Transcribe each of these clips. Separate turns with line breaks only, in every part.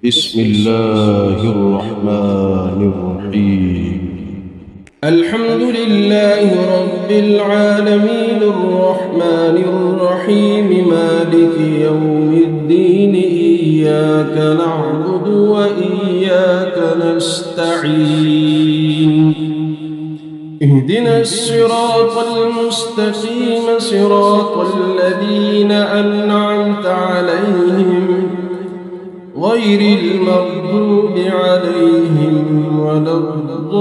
بسم الله الرحمن الرحيم.
الحمد لله رب العالمين الرحمن الرحيم مالك يوم الدين إياك نعبد وإياك نستعين اهدنا الصراط المستقيم صراط الذين أنعمت عليهم غير المغضوب عليهم ولا الضالين.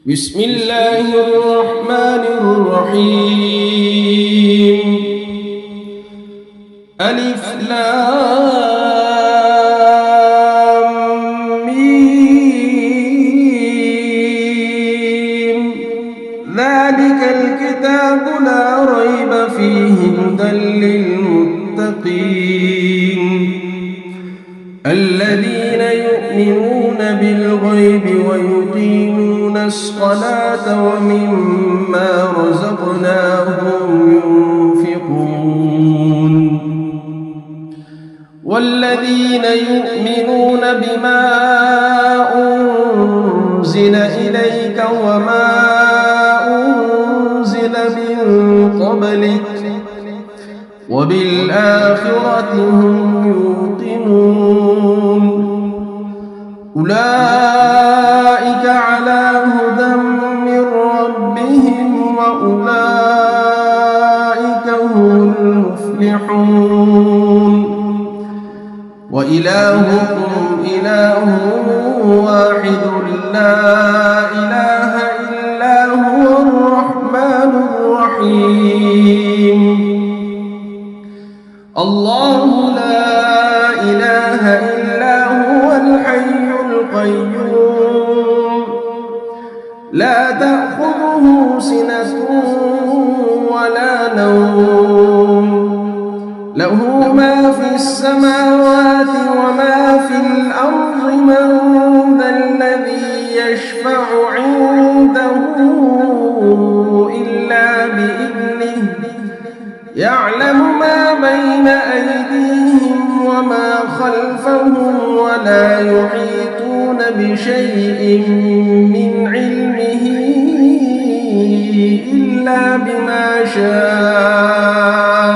بسم الله الرحمن الرحيم. ألف لام ميم ذلك الكتاب لا ريب فيه هدى للمتقين الذين يؤمنون بالغيب ويقيمون الصلاة ومما رزقناهم ينفقون والذين يؤمنون بما أنزل إليك وما أنزل من قبلك وبالآخرة هم يوقنون أولئك على هدى من ربهم وأولئك هم المفلحون وإلهكم إله واحد لا إله إلا هو الرحمن الرحيم. الله لا إله إلا هو الحي القيوم لا تأخذه سنة ولا نوم له ما في السماوات وما في الأرض من ذا الذي يشفع عنده إلا بإذنه يعلم ما بين أيديهم وما خلفهم ولا يحيطون بشيء من علمه إلا بما شاء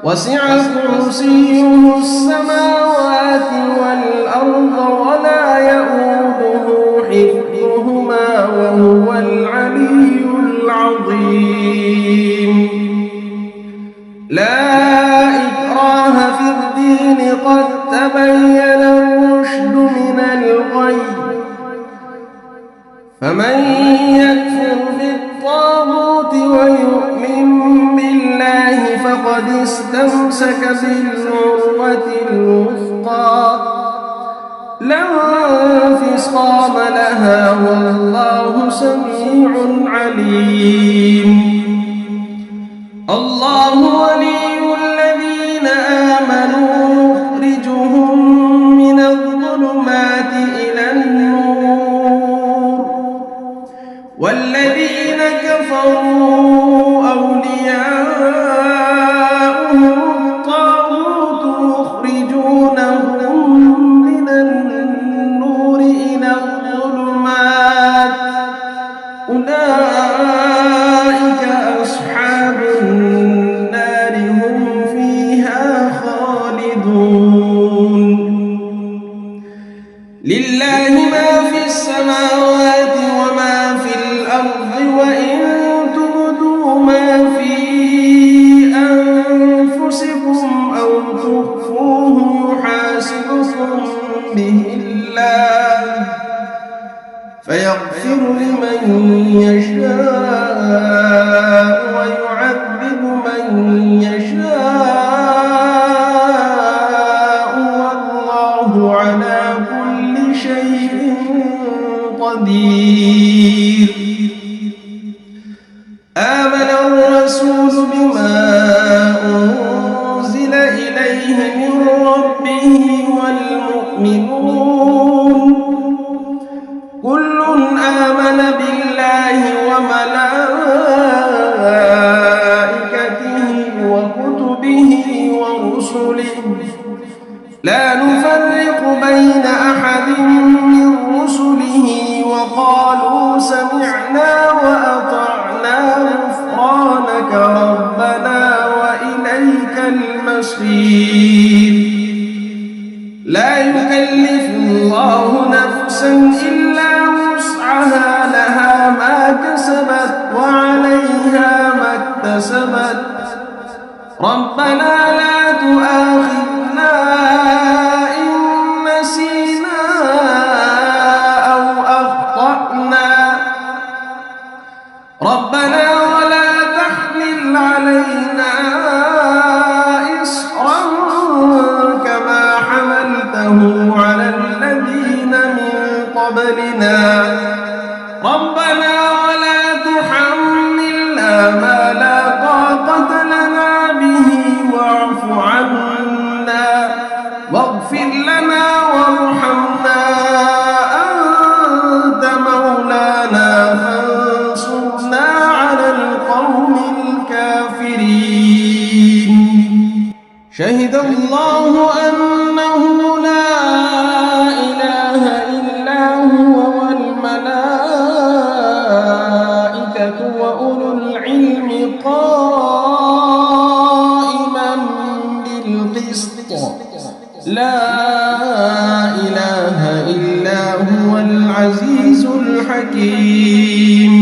وسع كرسيه السماوات والأرض ولا يؤوده حفظهما وهو العلي العظيم. لا إكراه في الدين قد تبين الرشد من الغي فمن يكفر بالطاغوت ويؤمن بالله فقد استمسك بالعروة الوثقى لا انفصام لها والله سميع عليم. الله ولي الذين آمنوا يخرجهم من الظلمات إلى النور والذين كفروا أولياؤهم الطاغوت يخرجونهم من النور إلى الظلمات أولئك أصحاب النار هم فيها خالدون. لله ما في السماوات وما في الأرض وإن تبدوا ما في أنفسكم أو تخفوه يحاسبكم به الله فيغفر لمن يشاء ويعذب من يشاء والله على كل شيء قدير. آمن الرسول بما أنزل إليه من ربه والمؤمنون كل آمن بالله وملائكته كسبت ربنا لا تؤاخذنا إن نسينا أو أخطأنا ربنا ولا تحمل علينا إصرا كما حملته على الذين من قبلنا ربنا ولا تحملنا ما لا طاقة لنا به واعف عنا واغفر لنا وارحمنا أنت مولانا فانصرنا على القوم الكافرين شهد الله أنه لا إله إلا هو والملائكة وأولو العلم قائما بالقسط لا إله إلا هو العزيز الحكيم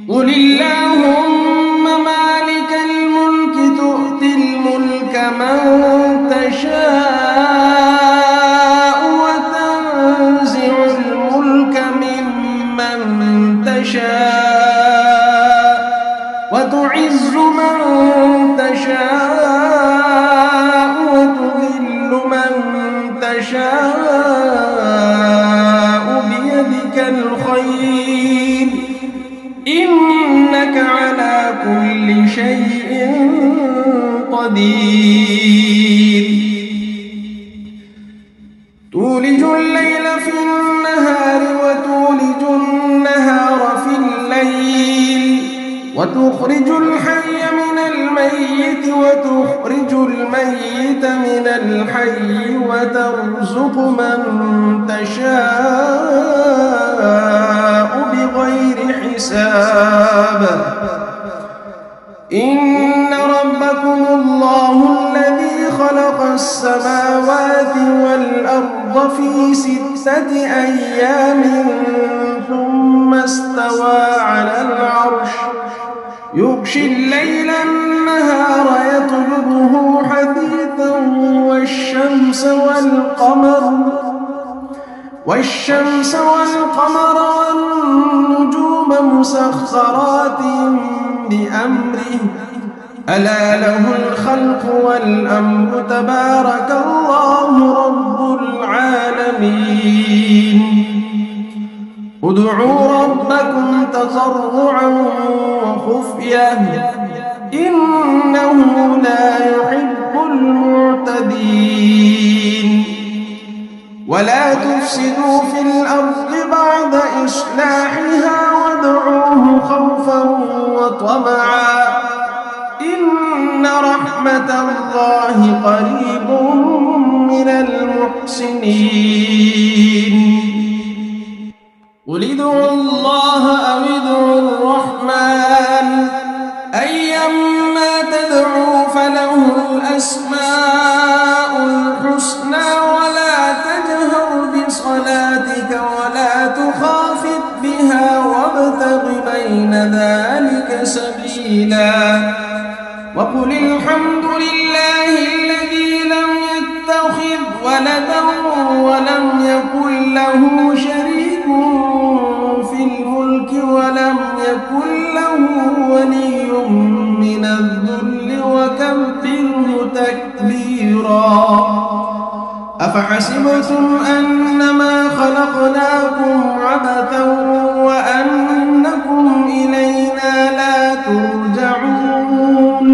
قل اللهم مالك الملك تؤتي الملك من تشاء وتنزع الملك ممن تشاء وتعز من تشاء وتذل من تشاء بيدك الخير إنك على كل شيء قدير تولج الليل في النهار وتولج النهار في الليل وتخرج الحي من الميت وتخرج الميت من الحي وترزق من تشاء بغير حساب إن ربكم الله الذي خلق السماوات والأرض في 6 أيام ثم استوى على العرش يغشي الليل النهار يطلبه حثيثا والشمس والقمر والنجوم مسخرات بأمره ألا له الخلق والأمر تبارك الله رب العالمين ادعوا ربكم تضرعا وخفية إنه لا يحب المعتدين ولا تفسدوا في الأرض بعد إصلاحها وادعوه خوفا وطمعا إن رحمة الله قريب من المحسنين قل ادعوا الله أو ادعوا الرحمن أيما تدعوا فله الأسماء الحسنى ولا تجهر بصلاتك ولا تخافت بها وابتغ بين ذلك سبيلا وقل الحمد لله الذي لم يتخذ ولدا ولم يكن له شريك في الملك ولم يكن له ولي من الذل وكبره تكبيرا أفحسبتم أنما خلقناكم عبثا وأنكم إلينا لا ترجعون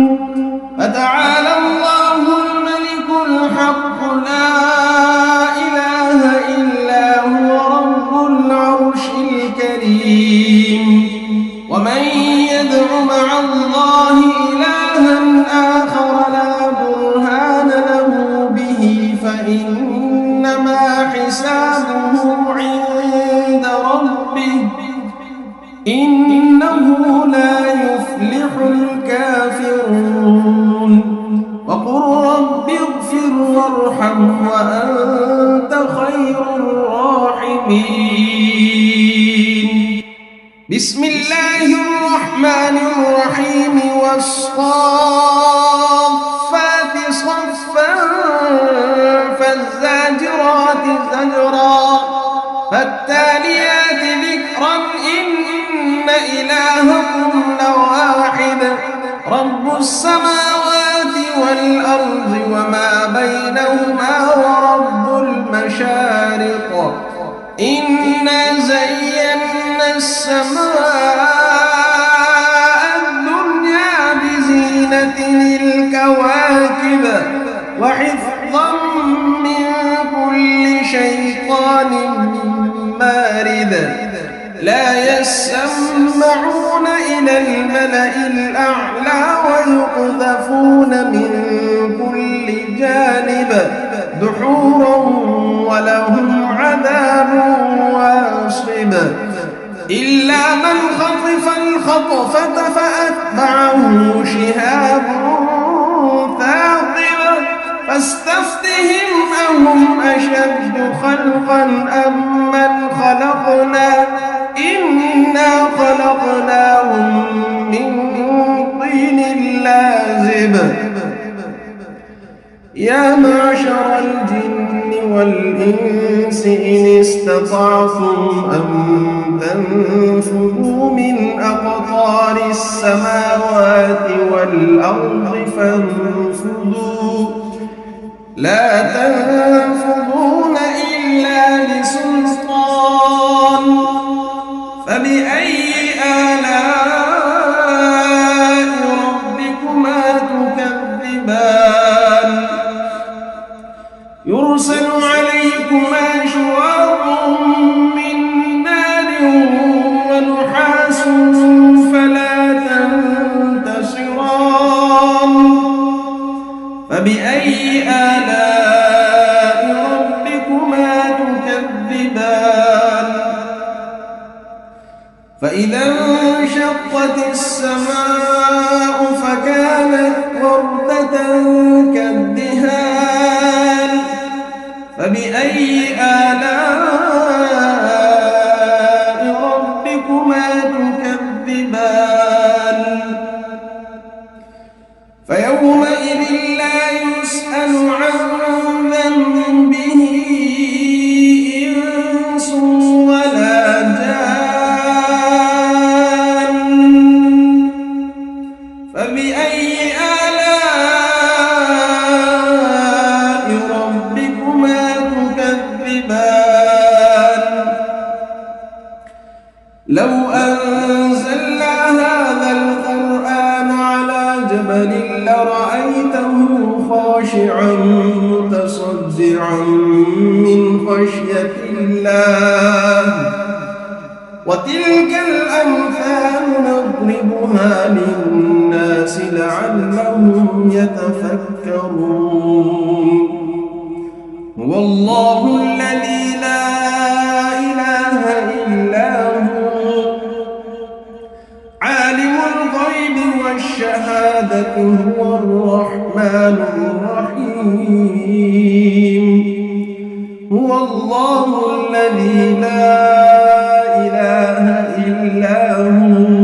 فتعالى الله الملك الحق لا إله إلا هو رب العرش الكريم ومن يدع مع الله إلها آخر لا برهان له به فإنما حسابه عند ربه إنه لا يفلح الكافرون وقل رب اغفر وارحم وأنت خير الراحمين بسم الله الرحمن الرحيم والصافات صفا فالزاجرات زجرا فالتاليات ذكرا إن إلهكم لواحد رب السماوات والأرض وما بينهما ورب المشارق إنا زينا السماء الدنيا بزينة الكواكب وحفظا من كل شيطان مارد لا يسمعون إلى الملأ الأعلى ويقذفون من كل جانب دحورا ولهم عذاب واصب إلا من خطف الخطفة فأتبعه شهاب ثاقب فاستفتهم أهم أشد خلقا أم من خلقنا إنا خلقناهم من طين لازب يا معشر الجن والإنس إن استطعتم أن تنفذوا من أقطار السماوات والأرض فانفذوا لا تنفذون إلا بسلطان فبأي آلاء ربكما تكذبان يرسل عليكما شواظ من نار ونحاس فلا تنتصران فبأي آلاء ربكما تكذبان فإذا انشقت السماء فكانت وردة كالدهان فبأي آلاء ربكما تكذبان فيومئذ لا يسأل عن ذنبه إنس ولا جان فبأي آلاء ربكما تكذبان لو أنزلنا هذا القرآن على جبل لرأيته خاشعا متصدعا من خشية الله وتلك الأمثال نضربها للناس لعلهم يتفكرون هو الله الذي لا إله إلا هو عالم الغيب والشهادة هو الرحمن الرحيم هو الله الذي لا إله إلا هو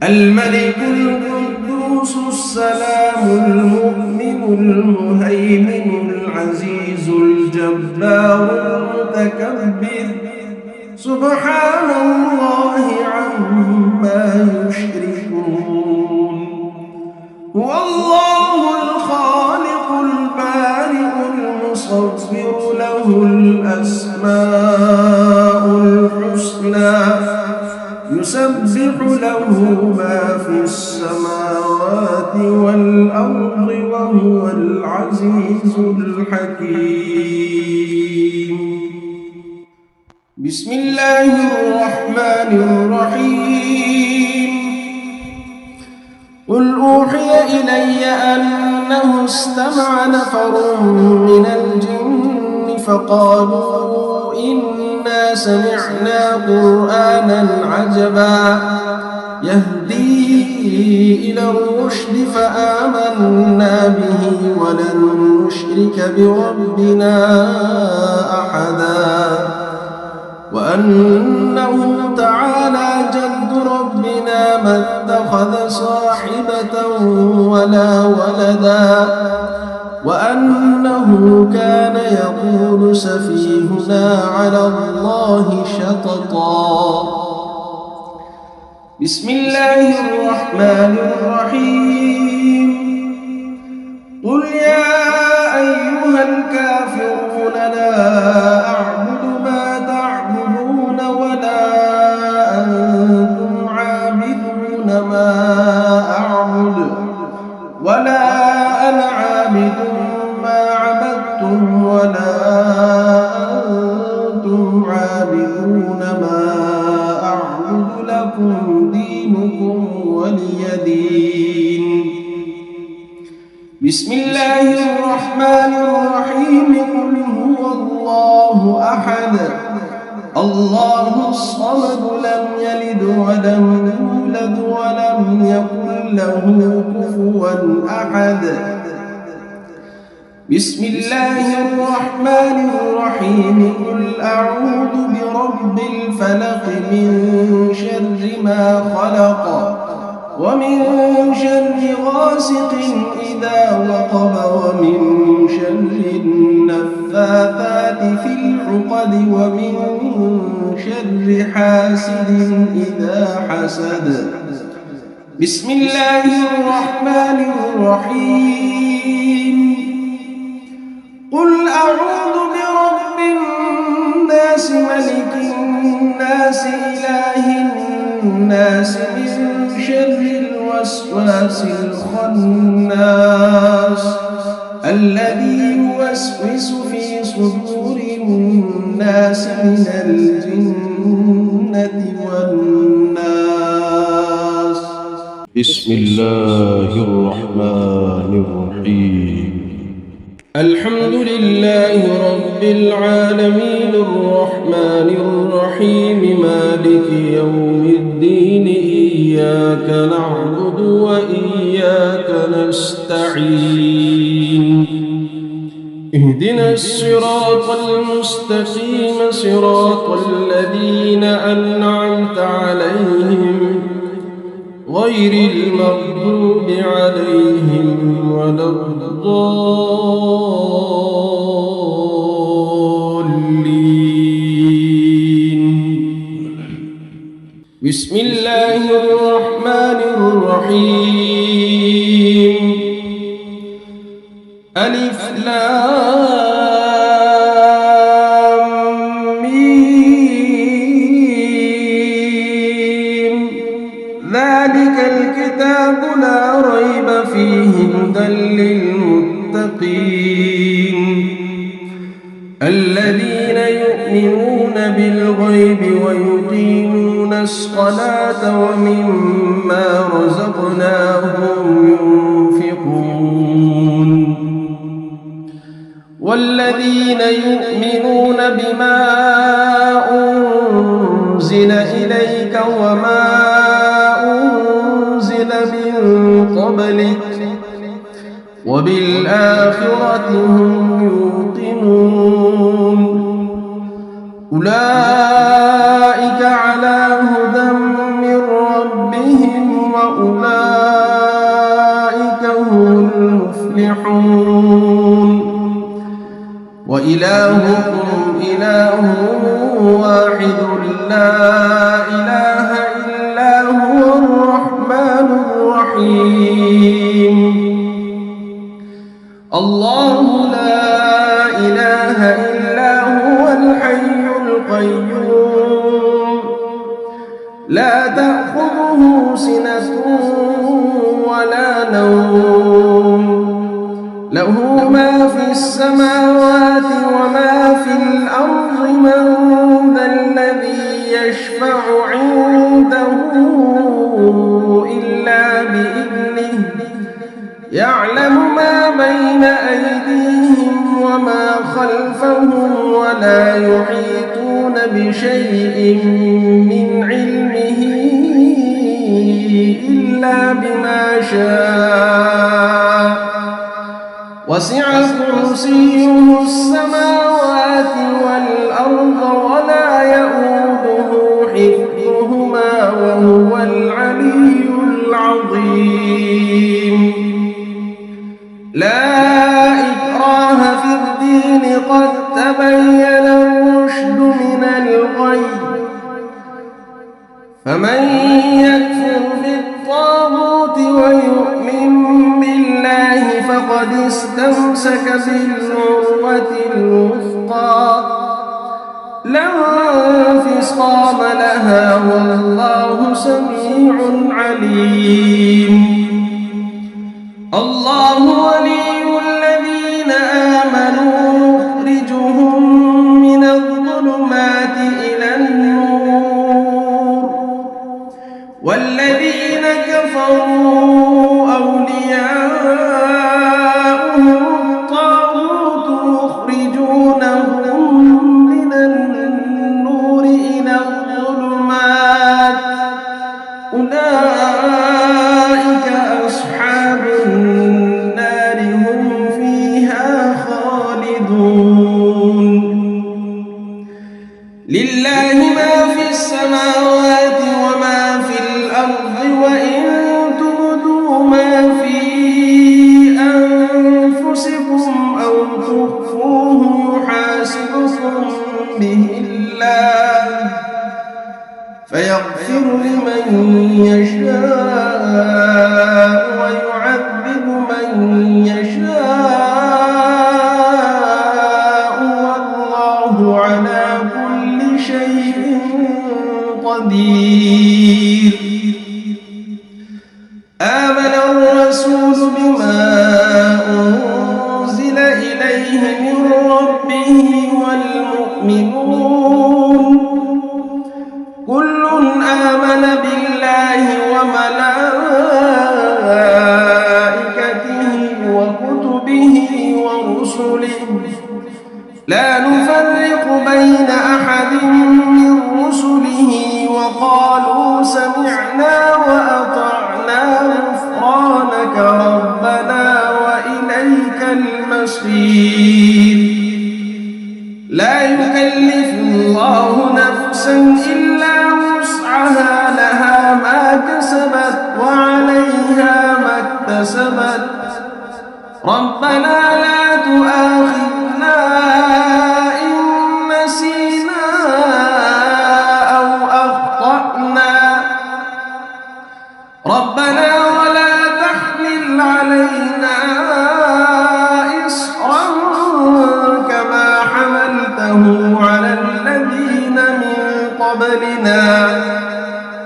الملك القدوس السلام المؤمن المهيمن العزيز الجبار المتكبر سبحان الله عما يشركون هو الله الخالق البارئ المصور له الأسماء الحسنى يسبح له ما في السماوات والأرض وهو العزيز الحكيم بسم الله الرحمن الرحيم قل أوحي إلي أنه استمع نفر من الجن فقالوا إنا سمعنا قرآنا عجبا يهدي إلى الرشد فآمنا به ولن نشرك بربنا أحدا وأنه تعالى جد ربنا ما اتخذ ولا ولدا وأنه كان يقول سفيهنا على الله شططا. بسم الله الرحمن الرحيم. قل يا أيها الكافرون لا أعبد ما تعبدون ولا أنتم عابدون ما أعبد ولا أنا عابد ما عبدتم ولا أنتم عابدون ما أعبد لكم دينكم ولي دين. بسم الله الرحمن الرحيم. قل هو الله أحد الله الصمد لم يلد ولم يولد ولم يكن له كفوا أحد. بسم الله الرحمن الرحيم. قل أعوذ برب الفلق من شر ما خلق ومن شر غاسق إذا وقب ومن شر النفاثات في العقد ومن شر حاسد إذا حسد. بسم الله الرحمن الرحيم. قل أعوذ برب الناس ملك الناس إله الناس من شر الوسواس الخناس الذي يوسوس في صدور الناس من الجنة والناس.
بسم الله الرحمن الرحيم.
الحمد لله رب العالمين الرحمن الرحيم مالك يوم الدين إياك نعبد وإياك نستعين. اهدنا الصراط المستقيم صراط الذين أنعمت عليهم غير المغضوب عليهم ولا الضالين. بسم الله الرحمن الرحيم. ألف لام ميم. ذلك الكتاب لا ريب فيه هدى للمتقين الذين يؤمنون بالغيب ويقيمون الصلاة ومما رزقناهم ينفقون والذين يؤمنون بما أنزل إليك وما أنزل من قبلك وبالآخرة هم يوقنون أولئك على هدى من ربهم وأولئك هم المفلحون. وإلهكم إله واحد لا إله إلا هو الرحمن الرحيم. الله لا إله إلا هو الحي القيوم لا تأخذه سنة ولا نوم له ما في السماوات وما في الأرض. من ذا الذي يشفع عنده إلا بإذنه يعلم ما بين أيديهم وما خلفهم ولا يحيطون بشيء من علمه إلا بما شاء وسع كرسيه السماوات والأرض ولا يؤوده حفظهما وهو العلي العظيم. لا إكراه في الدين قد تبين الرشد من الغي فمن يكفر بالطاغوت ويؤمن بالله فقد استمسك بالعروة الوثقى لا انفصام لها والله سميع عليم الله ولي الذين آمنوا يخرجهم من الظلمات إلى النور والذين كفروا أولياؤهم الطاغوت يخرجونهم من النور إلى الظلمات أولئك أصحاب النار هم فيها خالدون لله ما في السماوات وما في الأرض وإن تبدوا ما في أنفسكم أو تخفوه يحاسبكم به الله فيغفر لمن يشاء ويعذب من يشاء والله على كل شيء قدير آمن الرسول بما أنزل إليه من ربه والمؤمنون كل آمن بالله وملائكته وكتبه ورسله لا نفرق بين أحد من رسله وقالوا سمعنا وأطعنا غفرانك ربنا وإليك المصير لا يكلف الله نفسا إلا وسعها لها ما كسبت وعليها ما اكتسبت ربنا لا تؤاخذنا إن نسينا أو أخطأنا ربنا ولا تحمل علينا إصرا كما حملته على الذين من قبلنا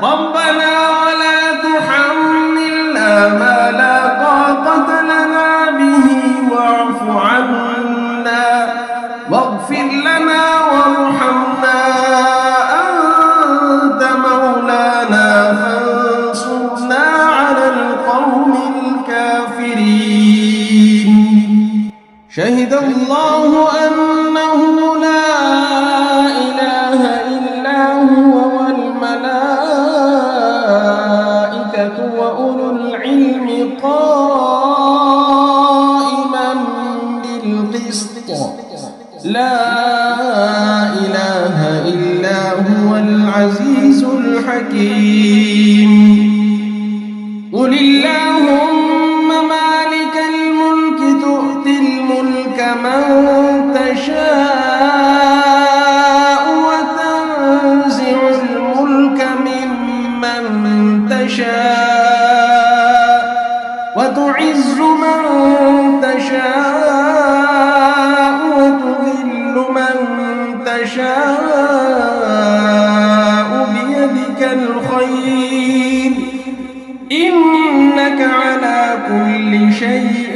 ربنا ولا تحملنا ما لا طاقة لنا به واعف عنا واغفر لنا وارحمنا أنت مولانا فانصرنا على القوم الكافرين شهد الله أنه لا إله إلا هو والملائكة وأولو العلم قائما بالقسط لا إله إلا هو العزيز الحكيم قل اللهم مالك الملك تؤتي الملك من تشاء وتنزع الملك ممن تشاء وتعز من تشاء وتذل من تشاء بيدك الخير إنك على كل شيء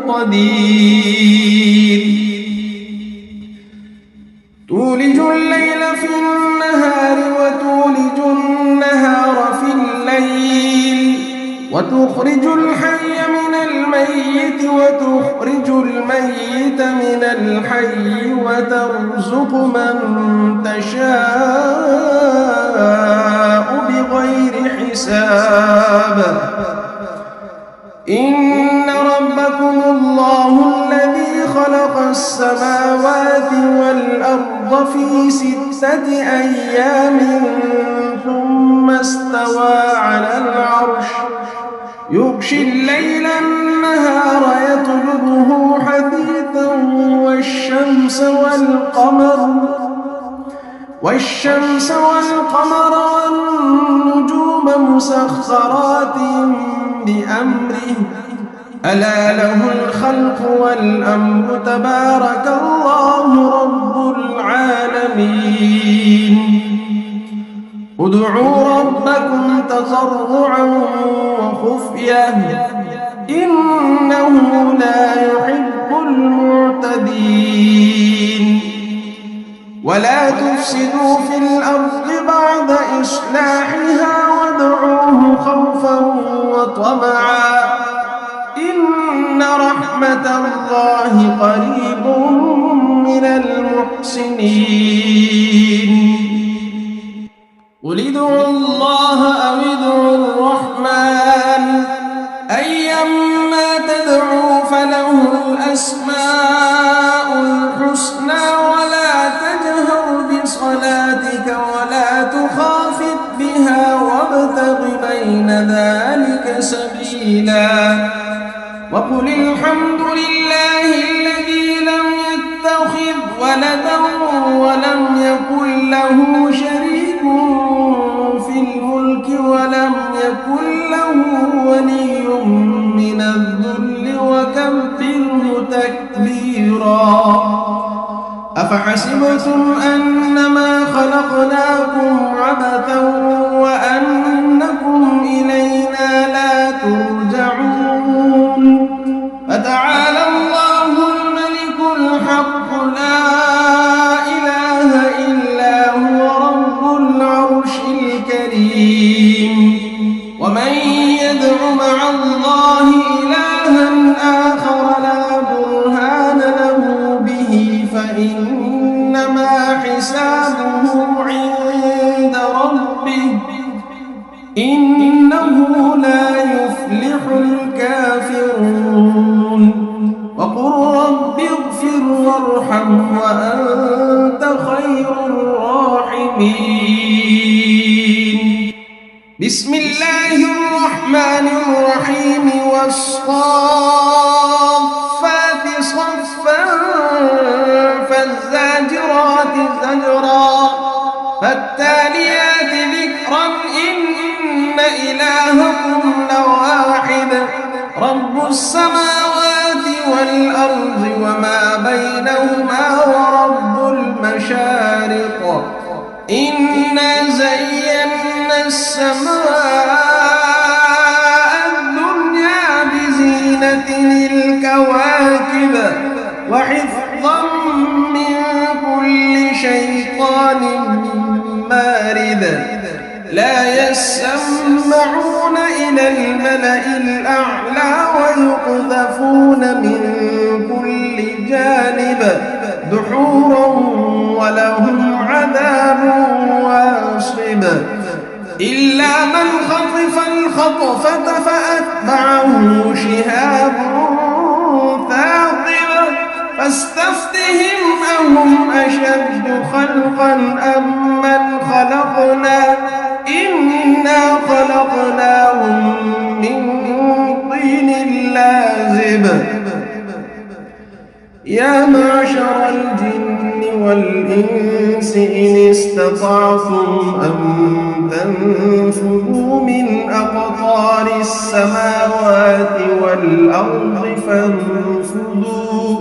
قدير تولج الليل في النهار وتولج النهار في الليل وتخرج الحي من الميت وتخرج الميت من الحي وترزق من تشاء بغير حساب إن ربكم الله الذي خلق السماوات والأرض في 6 أيام ثم استوى على العرش يغشي الليل النهار والشمس والقمر والنجوم مسخرات بأمره ألا له الخلق والأمر تبارك الله رب العالمين ادعوا ربكم تضرعا وخفية إنه لا يحب المعتدين ولا تفسدوا في الأرض بعد إصلاحها وادعوه خوفا وطمعا إن رحمة الله قريب من المحسنين قل ادعوا الله أو ادعوا الرحمن أيما تدعوا فله الأسماء الحسنى ولا تجهر بصلاتك ولا تخافت بها وابتغ بين ذلك سبيلا وقل الحمد لله الذي لم يتخذ ولدا ولم يكن له شريك في الملك ولم يكن له ولي من الذل وكبره تكبيرا أفحسبتم أنما خلقناكم عبثا وأنكم إلينا لا ترجعون فتعالى الله الملك الحق لا إله إلا هو رب العرش الكريم ومن يدع مع الله إلها آخر لا برهان له به فإنما حسابه عند ربه إنه لا يفلح الكافرون وقل رب اغفر وارحم وأنت خير الراحمين بسم الله الرحمن الرحيم والصافات صفا فالزاجرات زجرا فالتاليات ذكرا إن إلهكم لواحد رب السماوات والأرض وما بينهما ورب المشارق إنا زينا السماء الدنيا بزينة الكواكب وحفظا من كل شيطان مارد لا يسمعون إلى الملأ الأعلى ويقذفون من كل جانب دحورا ولهم عذاب واصب إلا من خطف الخطفة فأتبعه شهاب ثاقب فاستفتهم أهم أشد خلقا أم من خلقنا إنا خلقناهم من طين لازب يا معشر الجن والإنس إن استطعتم أن تنفذوا من أقطار السماوات والأرض فانفذوا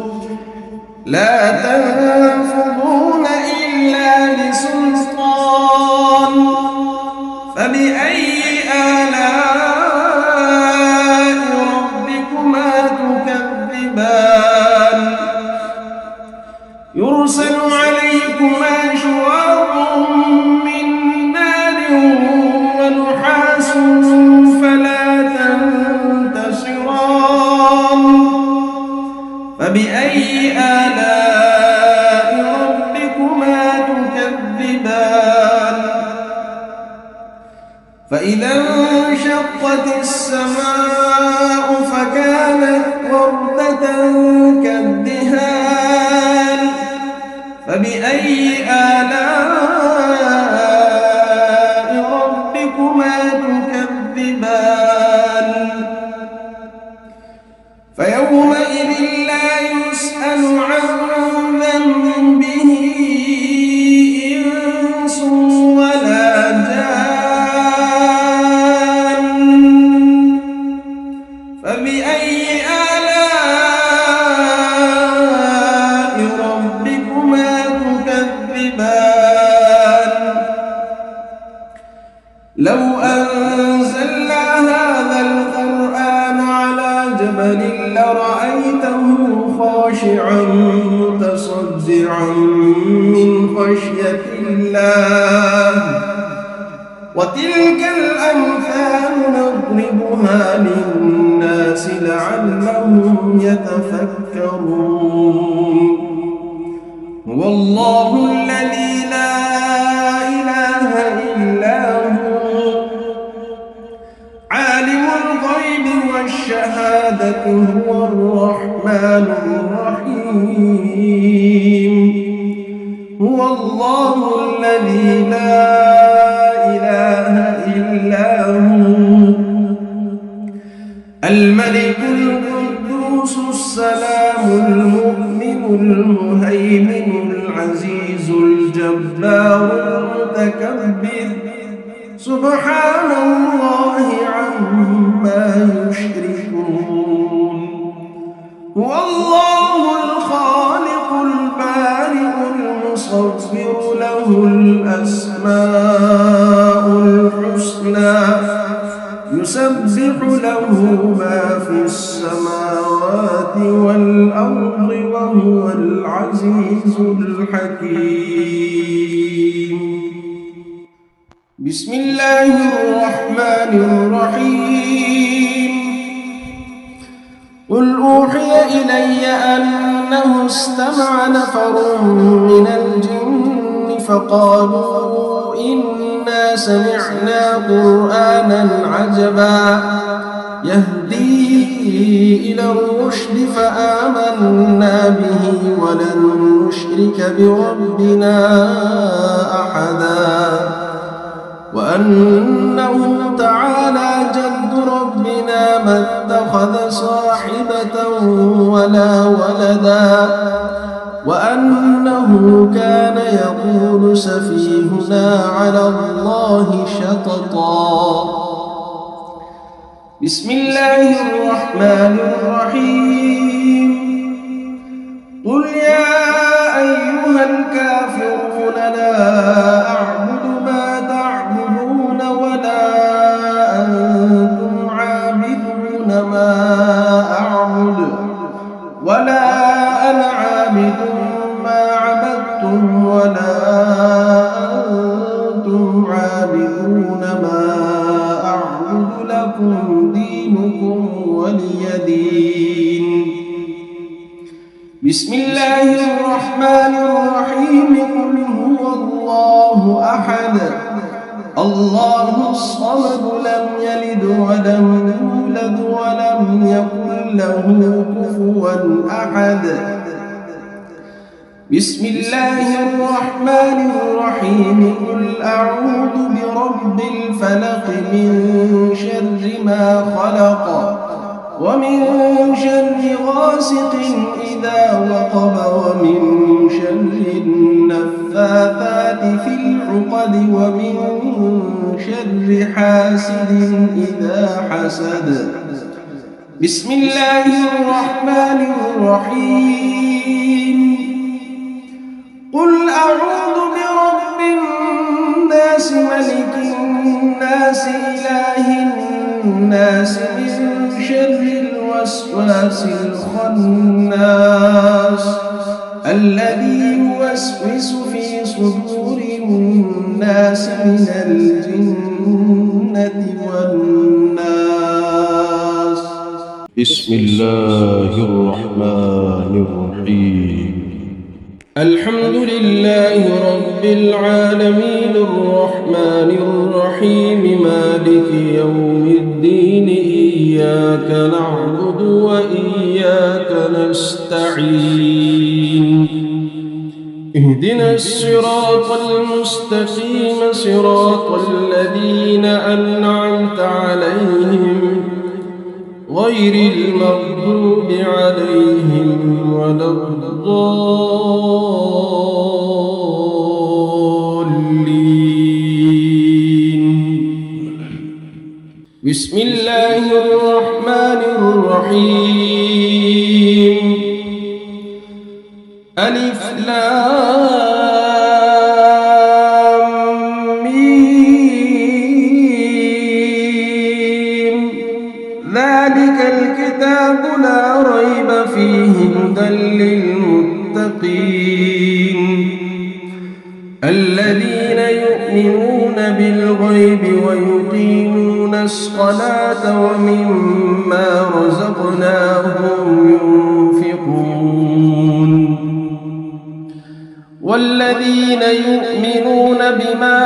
لا تنفذون إلا بسلطان فبأي آلاء ربكما تكذبان يرسل عليكما شواظ من نار ونحاس فلا تنتصران فبأي آلاء ربكما تكذبان فإذا انشقت السماء فكانت وردة كالدهان فبأي آلاء ربكما تكذبان فيومئذ لا يسأل عن ذنبه لرأيته خاشعا متصدعا من خشية الله وتلك الأمثال نضربها للناس لعلهم يتفكرون هو الله الذي لا إله إلا هو عالم الغيب والشهادة هو الرحمن الرحيم هو الله الذي لا إله إلا هو الملك القدوس السلام المؤمن المهيمن العزيز الجبار المتكبر سبحان الله عما يشركون هو الله الخالق البارئ المصور له الأسماء الحسنى يسبح له ما في السماوات والأرض وهو العزيز الحكيم بسم الله الرحمن الرحيم قل أوحي إلي أنه استمع نفر من الجن فقالوا إنا سمعنا قرآنا عجبا يهدي إلى الرشد فآمنا به ولن نشرك بربنا أحدا وأنه تعالى جد ربنا ما اتخذ صاحبة ولا ولدا وأنه كان يقول سفيهنا على الله شططا بسم الله الرحمن الرحيم قل يا أيها الكافرون لا أعبد ما تعبدون ولا أنتم عابدون ما أعبد ولا أنا عابد ما عبدتم ولا أنتم عابدون ما أعبد لكم دينكم ولي دين بسم الله الرحمن الرحيم قل هو الله أحد الله الصمد لم يلد ولم يولد ولم يكن له كفوا أحد بسم الله الرحمن الرحيم قل أعوذ برب الفلق من شر ما خلق ومن شر غاسق إذا وقب ومن شر النفاثات في العقد ومن شر حاسد إذا حسد بسم الله الرحمن الرحيم قل أعوذ برب الناس ملك الناس إله الناس من شر الوسواس الخناس الذي يوسوس في صدور الناس من الجنة والناس
بسم الله الرحمن الرحيم
الحمد لله رب العالمين الرحمن الرحيم مالك يوم الدين إياك نعبد وإياك نستعين اهدنا الصراط المستقيم صراط الذين أنعمت عليهم غير المغضوب عليهم ولا الضالين بسم الله الرحمن الرحيم ألف لام ميم ذلك الكتاب لا ريب فيه هدى للمتقين الذين يؤمنون بالغيب ويقيمون الصلاة ومما رزقناهم ينفقون والذين يؤمنون بما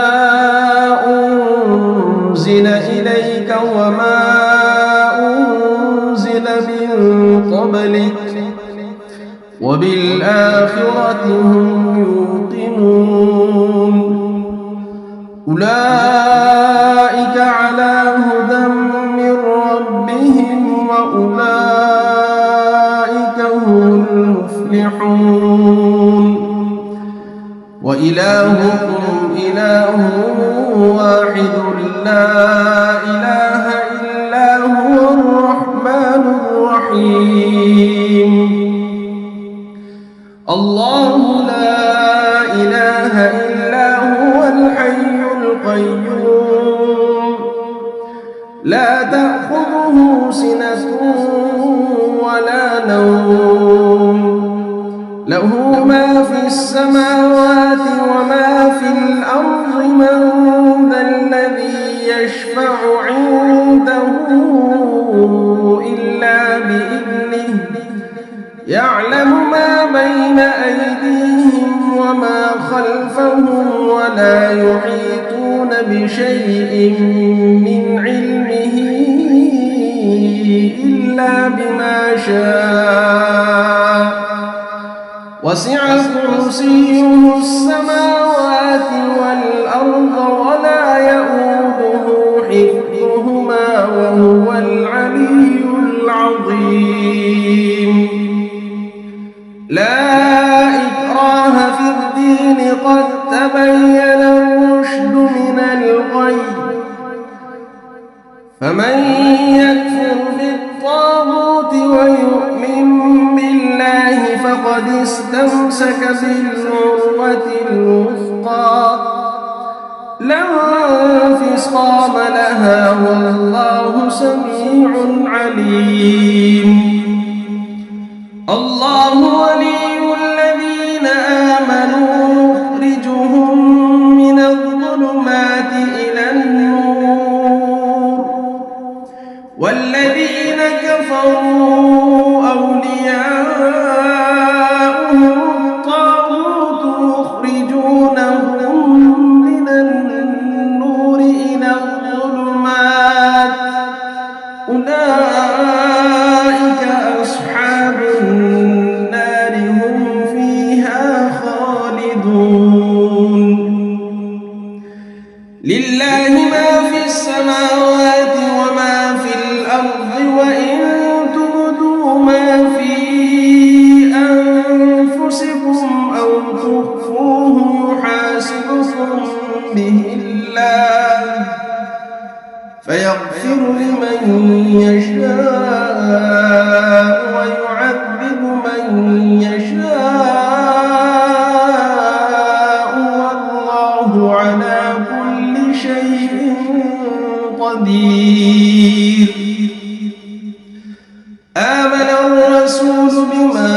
أنزل إليك وما أنزل من قبلك وبالآخرة هم يوقنون أولئك على هدى من ربهم وأولئك هم المفلحون وإلهكم إله واحد لا إله إلا هو الرحمن الرحيم الله لا إله إلا هو الحي القيوم لا تأخذه سنة ولا نوم له ما في السماوات وما في الأرض من ذا الذي يشفع عنده إلا بإذنه يعلم ما بين أيديهم وما خلفهم ولا يحيطون بشيء من علمه إلا بما شاء وسع كرسيه السماوات والأرض ولا يؤوده حفظهما وهو العلي العظيم لا إكراه في الدين قد تبين الرشد من الغي فمن يكفر بالطاغوت ويؤمن بالله فقد استمسك بالعروة الوثقى لا انفصام لها والله سميع عليم الله ولي الذين آمنوا يخرجهم من الظلمات إلى النور والذين كفروا أولياؤهم الطاغوت يخرجونهم من النور إلى الظلمات أولئك أصحاب النار هم فيها خالدون لله ما في السماوات وما في الأرض وإن تبدوا ما في أنفسكم أو تخفوه يحاسبكم به الله فيغفر لمن يشاء ويعذب من يشاء والله على كل شيء قدير آمن الرسول بما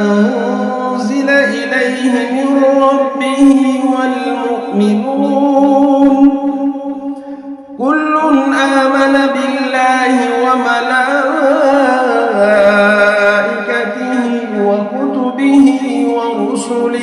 أنزل إليه من ربه والمؤمنون كل آمن بالله وملائكته وكتبه ورسله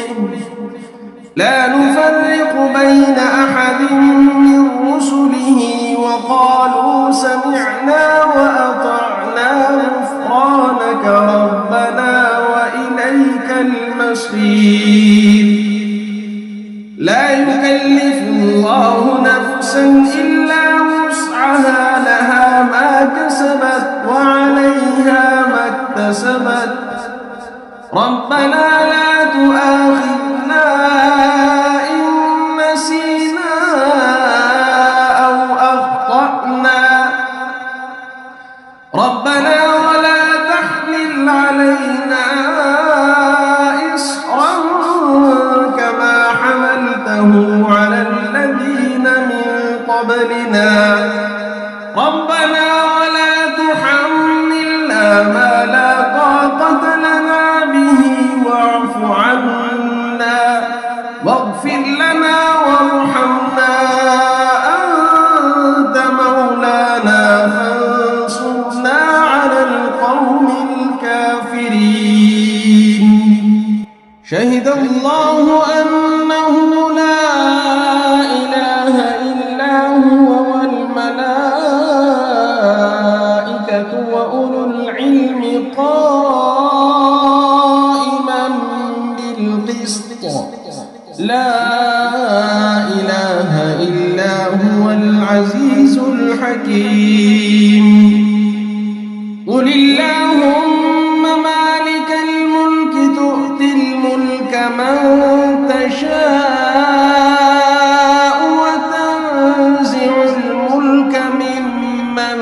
لا نفرق بين أحد من رسله وقالوا سمعنا وأطعنا غفرانك ربنا وإليك المصير لا يكلف الله نفسا إلا وسعها لها ما كسبت وعليها ما اكتسبت ربنا لا تؤاخذنا إن نسينا أو أخطأنا ربنا ولا تحمل علينا إصرا كما حملته على الذين من قبلنا ربنا ولا تحملنا ما لا طاقة لنا به واعف عنا واغفر لنا وارحمنا أنت مولانا فانصرنا على القوم الكافرين. شهد الله أنه لا إله إلا هو والملائكة وأولو العلم قائما بالقسط لا إله إلا هو العزيز الحكيم. قل اللهم مالك الملك تؤتي الملك من تشاء وتنزع الملك ممن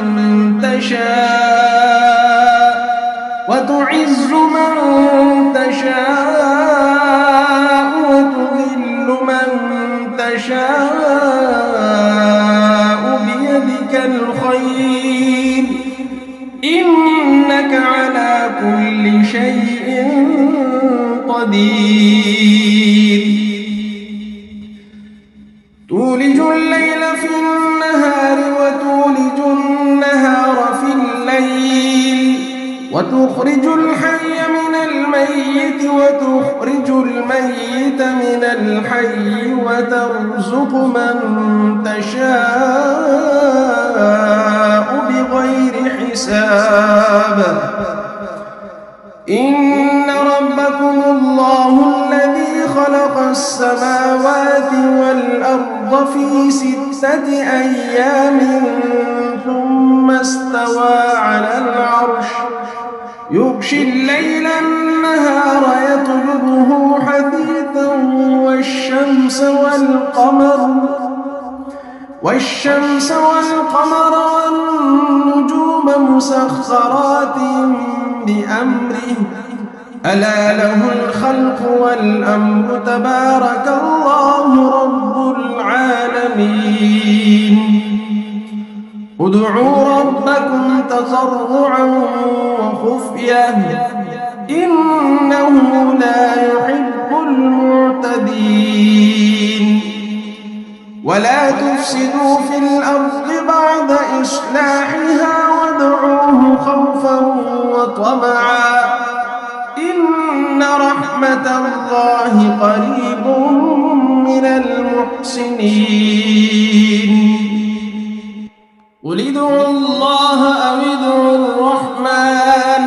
تشاء وتعز من تشاء وتذل من تشاء بيدك الخير إنك على كل شيء قدير. تولج الليل في النهار وتولج النهار في الليل وتخرج الحي من الميت وتخرج الميت من الحي وترزق من تشاء بغير حساب. إن ربكم الله الذي خلق السماوات والأرض في 6 أيام ثم استوى على العرش يغشي الليل النهار يطلبه حثيثا والشمس والقمر والنجوم مسخرات بأمره ألا له الخلق والأمر تبارك الله رب العالمين. ادعوا ربكم تضرعا وخفية إنه لا يحب المعتدين. ولا تفسدوا في الأرض بعد إصلاحها وادعوه خوفا وطمعا إن رحمة الله قريب من المحسنين. قل ادعوا الله أو ادعوا الرحمن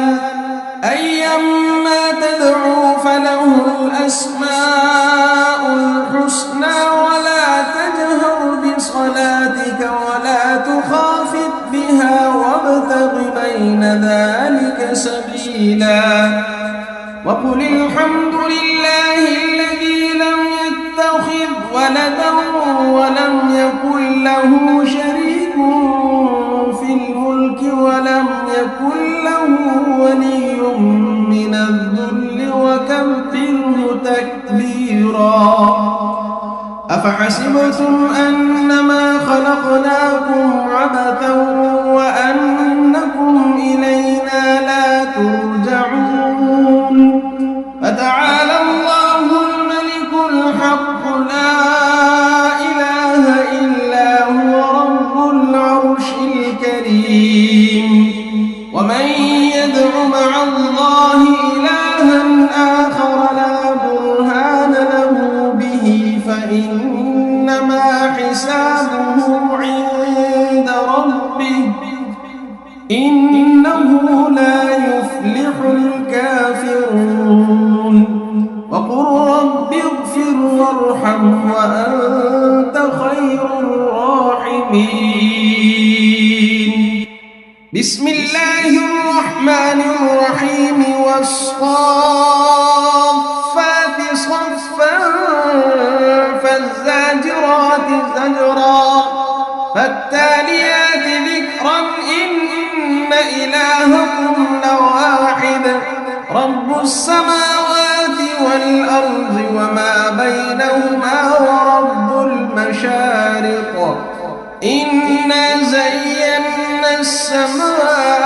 أيما تدعوا فله الأسماء الحسنى ولا تجهر بصلاتك ولا تخافت بها وابتغ بين ذلك سبيلا. وقل الحمد لله الذي لم يتخذ ولدا ولم يكن له شريك في الملك ولم يكن له ولي من الذل وكبره تكبيرا. أفحسبتم أنما خلقناكم عبثا وأنكم إلينا لا ترجعون. فتعالى الله الملك الحق لا إله إلا هو رب العرش الكريم. ومن يدع مع الله إلها آخر لا برهان له به فإنما حسابه عند ربه إنه لا يفلح الكافرون. وقل رب اغفر وارحم وأنت خير الراحمين. بسم الله الرحمن الرحيم والصافات صفا فالزاجرات زجرا فالتاليات ذكرا إن إلهكم لواحد رب السماوات والأرض وما بينهما ورب المشارق إنا زينا السماء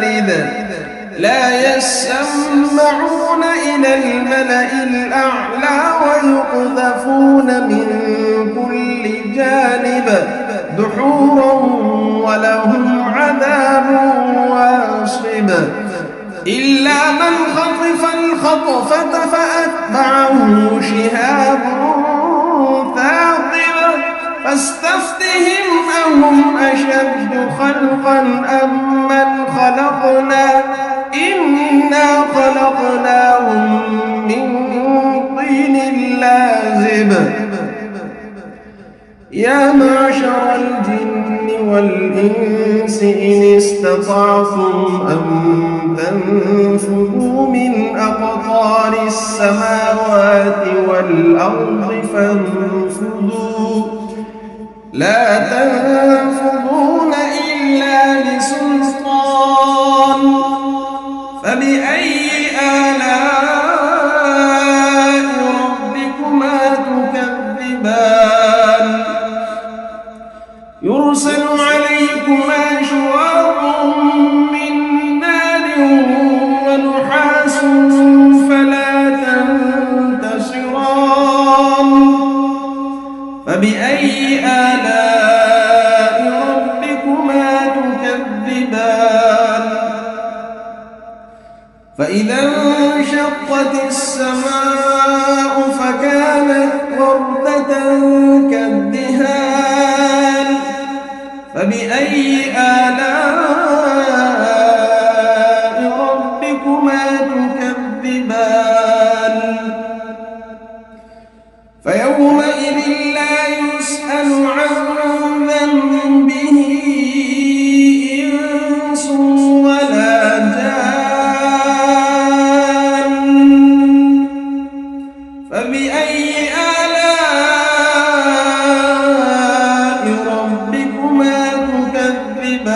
الثالث لا يسمعون إلى الملأ الأعلى ويقذفون من كل جانب دحورا ولهم عذاب واصب إلا من خطف الخطفة فأتبعه شهاب ثاقب فاستفتهم أهم أشد خلقا أم من خلقنا إنا خلقناهم من طين لازب يا معشر الجن والإنس إن استطعتم أن تنفذوا من أقطار السماوات والأرض فانفذوا لا تنفذون إلا بسلطان فبأي آلاء ربكما تكذبان يرسل عليكما شواظ من نار ونحاس فلا تنتصران فبأي آلاء ربكما تكذبان فإذا انشقت السماء فكانت وردة كالدهان فبأي آلاء ربكما تكذبان فيومئذ لا يسأل عن ذنبه إنس ولا جان فبأي آلاء ربكما تكذبان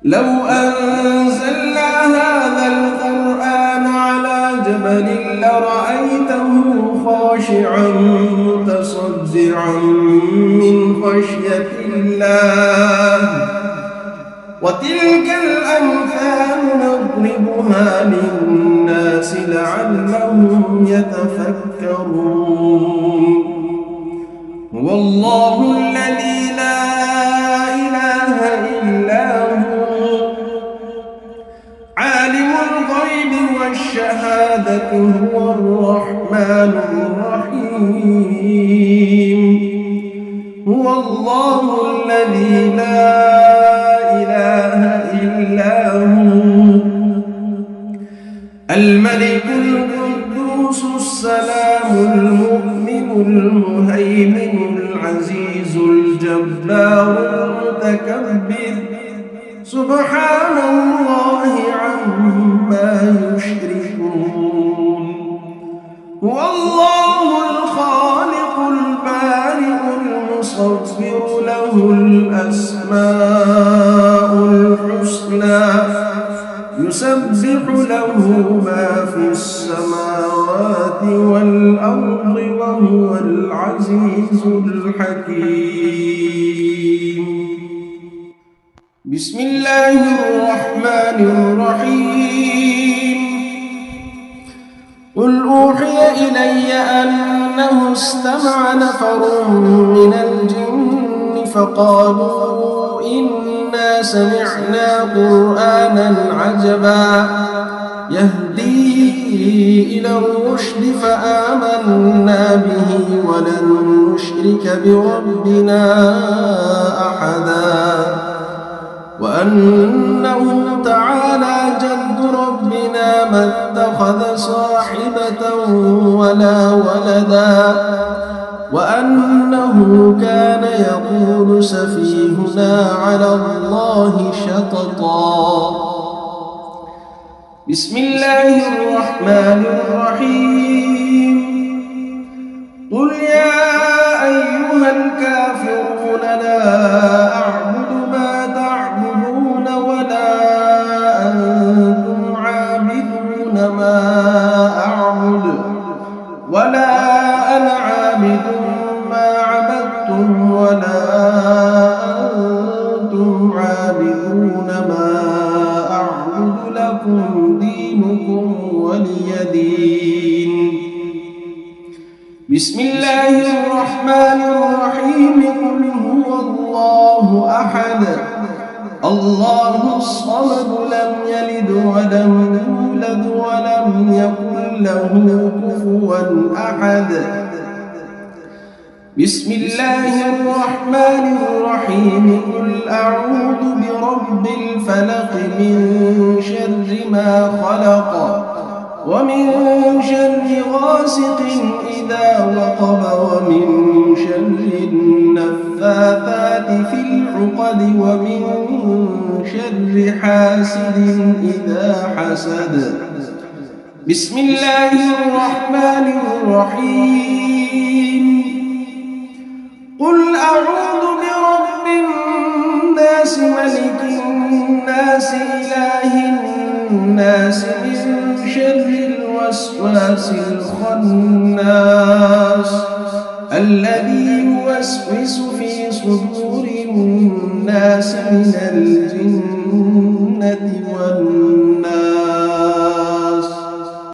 لو أنزلنا هذا القرآن على جبل لرأيته خاشعا متصدعا من خشية الله وتلك الأمثال نضربها للناس لعلهم يتفكرون هو الله الذي لا إله إلا هو عالم الغيب والشهادة هو الرحمن الرحيم هو الله الذي لا إله إلا هو الملك القدوس السلام المؤمن المهيمن العزيز الجبار المتكبر سبحان الله عما يشركون هو الله الخالق البارئ المصور له الأسماء الحسنى يسبح له ما في السماوات والأرض وهو العزيز الحكيم بسم الله الرحمن الرحيم قل أوحي إلي أنه استمع نفر من الجن فقالوا إنا سمعنا قرآنا عجبا يهدي إلى الرشد فآمنا به ولن نشرك بربنا أحدا وأنه تعالى جد ربنا ما اتخذ صاحبة ولا ولدا وأنه كان يقول سفيهنا على الله شططا بسم الله الرحمن الرحيم قل يا أيها الكافرون لا أعبد ما تعبدون ولا أنتم عابدون ما أعبد ولا أنا عابد ما عبدتم ولا أنتم عابدون ما أعبد لكم دينكم ولي دين. بسم الله الرحمن الرحيم. قل هو الله أحد الله الصمد لم يلد ولم يولد ولم يكن له كفوا أحد. بسم الله الرحمن الرحيم. قل أعوذ برب الفلق من شر ما خلق ومن شر غاسق إذا وقب ومن شر النفاثات في العقد ومن شر حاسد إذا حسد. بسم الله الرحمن الرحيم. قل أعوذ برب الناس ملك الناس إله الناس من شر الوسواس الخناس الذي يوسوس في صدور الناس من الجنة والناس.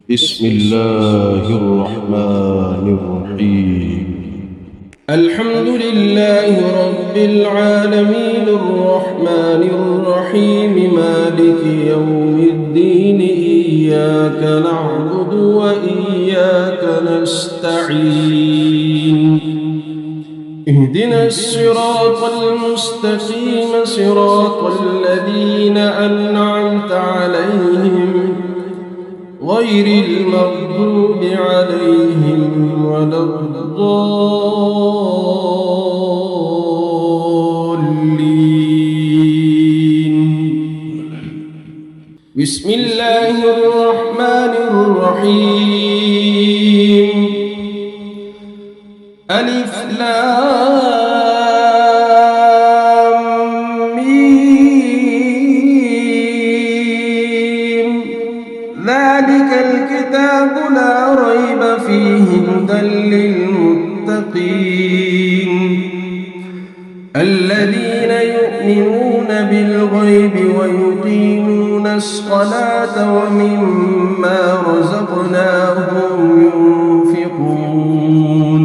بسم الله الرحمن الرحيم.
الحمد لله رب العالمين الرحمن الرحيم مالك يوم الدين. إياك نعبد وإياك نستعين. اهدنا الصراط المستقيم صراط الذين أنعمت عليهم غير المغضوب عليهم ولا الضالين. بسم الله الرحمن الرحيم. ألف لام ميم. ذلك الكتاب لا ريب فيه هدى للمتقين الذين يؤمنون بالغيب ويقيمون الصلاة ومما رزقناهم ينفقون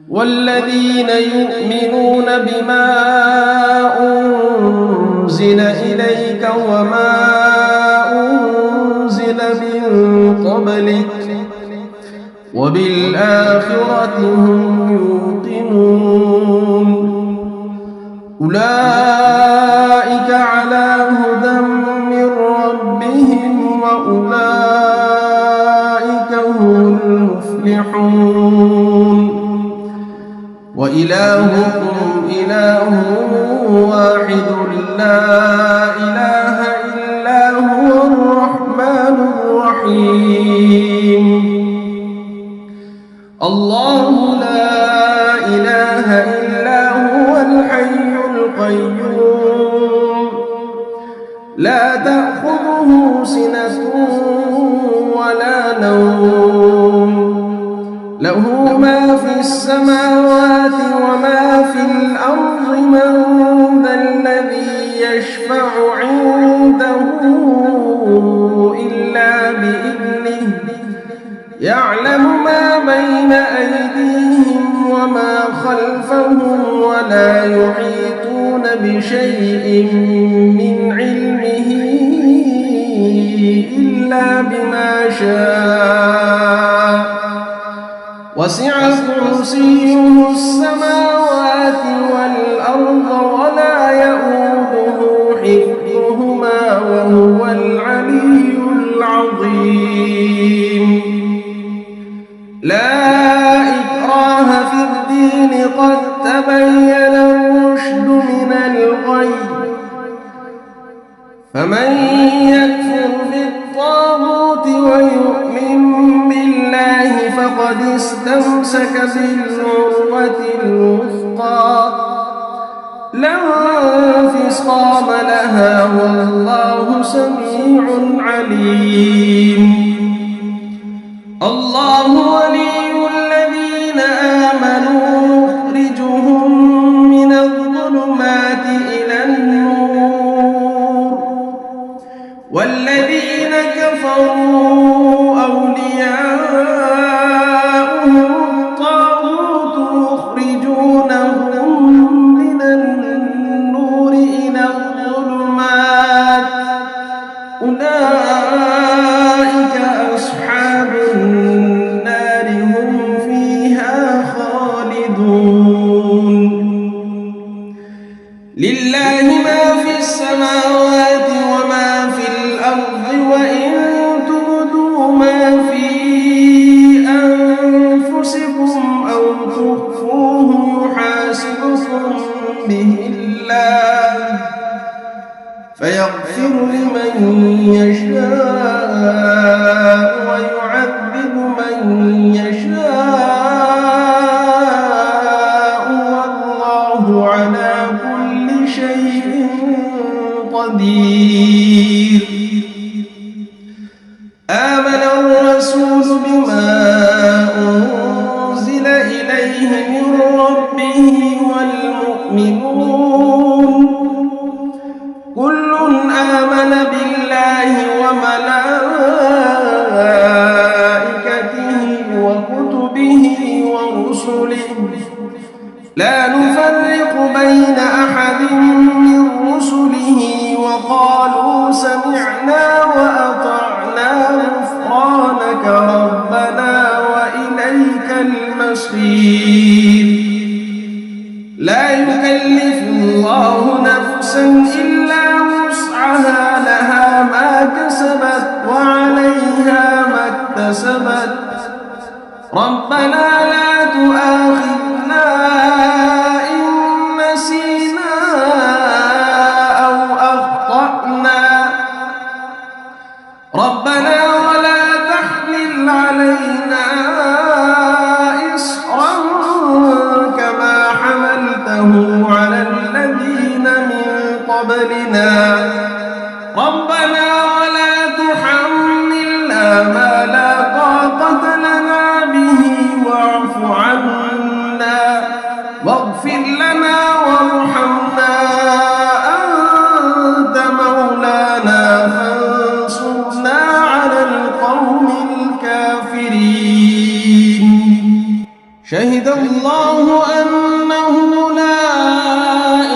والذين يؤمنون بما أنزل إليك وما أنزل من قبلك وبالآخرة هم يوقنون أولئك على هدى من ربهم وأولئك هم المفلحون. وإلهكم إله واحد لا إله إلا هو الرحمن الرحيم. الله لا إله إلا هو الحي القيوم لا تأخذه سنة ولا نوم له ما في السماوات وما في الأرض. من ذا الذي يشفع عنده إلا بإذنه يعلم ما بين أيديهم وما خلفهم ولا يحيطون بشيء من علمه إلا بما شاء وسع كرسيه السماوات والأرض ولا يؤوده حفظهما وهو العلي العظيم. لا إكراه في الدين قد تبين الرشد من الغي فمن يكفر بالطاغوت ويؤمن بالله فقد استمسك بالعروة الوثقى لا انفصام لها والله سميع عليم. الله ولي الذين آمنوا يخرجهم من الظلمات ما في السماوات وما في الأرض وإن تبدوا ما في أنفسكم أو تخفوه يحاسبكم به الله فيغفر لمن يشاء ويعذب من يشاء والله على كل شيء قدير. آمن الرسول بما أنزل إليه من ربه والمؤمنون كل آمن بالله وملائكته وكتبه ورسله لا نفرق بين أحد من رسله وقالوا سمعنا وأطعنا غفرانك ربنا وإليك المصير. لا يكلف الله نفسا إلا وسعها لها ما كسبت وعليها ما اكتسبت ربنا لا تؤاخذنا إن نسينا أو أخطأنا ربنا ولا تحمل علينا إصرا كما حملته على الذين من قبلنا ربنا ولا تحملنا ما لا طاقة لنا به واعف عنا واغفر لنا وارحمنا أنت مولانا فانصرنا على القوم الكافرين. شهد الله أنه لا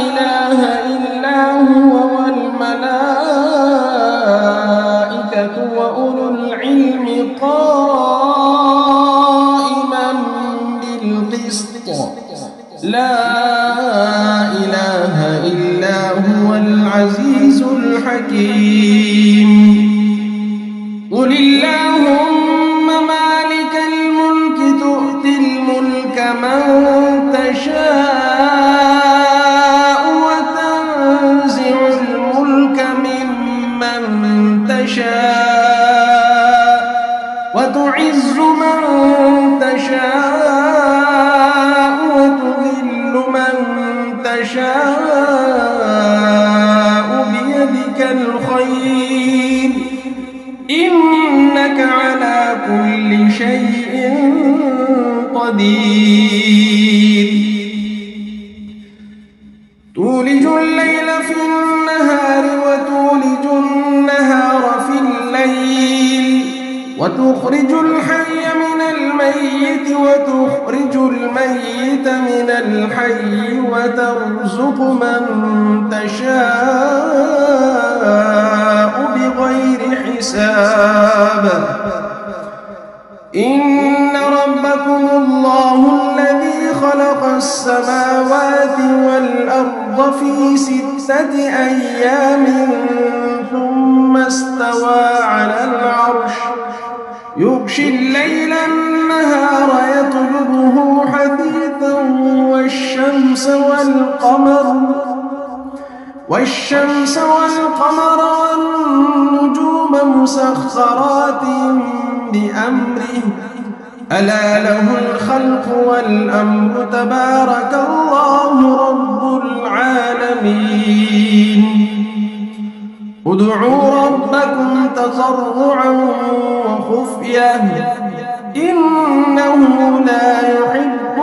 إله إلا هو والملائكة وأولو العلم قائما بالقسط لا إله إلا هو العزيز الحكيم. قل اللهم مالك الملك تؤتي الملك من تشاء وتنزع الملك ممن تشاء وتعز من تشاء وتذل من تشاء بيدك الخير إنك على كل شيء قدير. تولج الليل في النهار وتولج النهار في الليل وتخرج الحي من الميت وتخرج الميت من الحي وترزق من تشاء بغير حساب. إن ربكم الله الذي خلق السماوات والأرض في 6 أيام ثم استوى على العرش يغشي الليل النهار يطلبه حثيثا والشمس والقمر والنجوم مسخرات بأمره ألا له الخلق والأمر تبارك الله رب العالمين. ادعوا ربكم تضرعا وخفية إنه لا يحب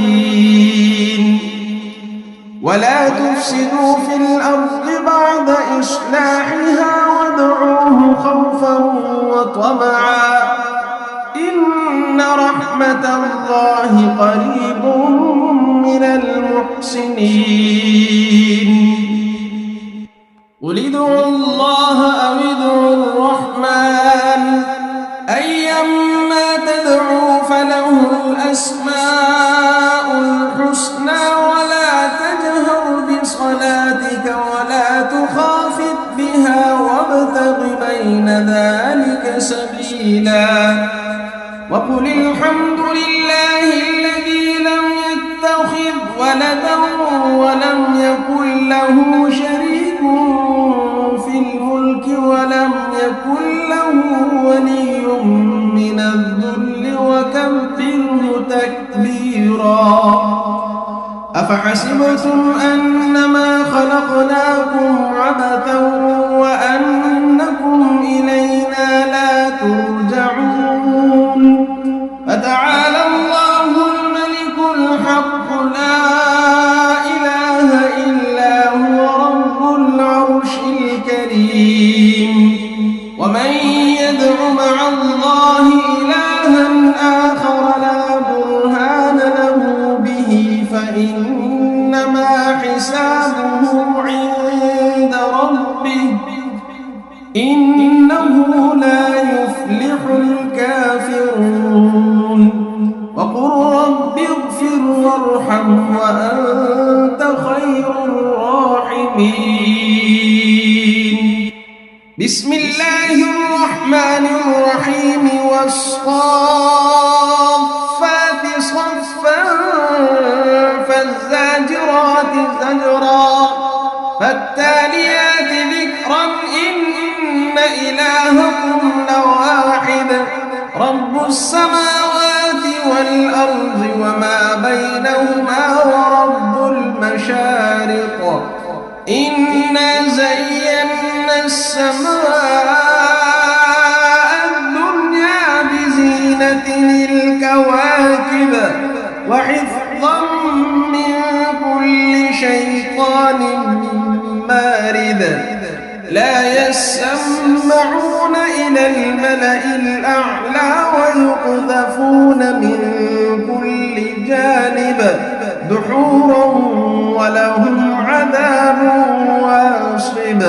المعتدين. ولا تفسدوا في الأرض بعد إصلاحها وادعوه خوفا وطمعا إن رحمة الله قريب من المحسنين. قل ادعوا الله أو ادعوا الرحمن أيما تدعوا فله الأسماء الحسنى ولا تجهر بصلاتك صلاتك ولا تخافت بها وابتغ بين ذلك سبيلا وقل الحمد لله الذي لم يتخذ ولدا ولم يكن له شريك في الملك ولم يكن له ولي من الذل وكبره تكبيرا أفحسبتم أنما خلقناكم عبثا وأنكم إلينا لا ترجعون فتعالى الله الملك الحق لا إله إلا هو رب العرش الكريم ومن يدع مع الله إلها آخر لا برهان له به فإنما حسابه عند ربه إنه لا يفلح الكافرون وقل رب اغفر وارحم وأنت خير الراحمين بسم الله الرحمن الرحيم والصافات صفا فالزاجرات زجرا فالتاليات ذكرا إن إلهكم لواحد رب السماوات والأرض وما بينهما ورب المشارق إنا زينا السماء الدنيا بزينة الكواكب وحفظا من كل شيطان مارد لا يسمعون إلى الملأ الأعلى ويقذفون من كل جانب دحورا ولهم عذاب واصب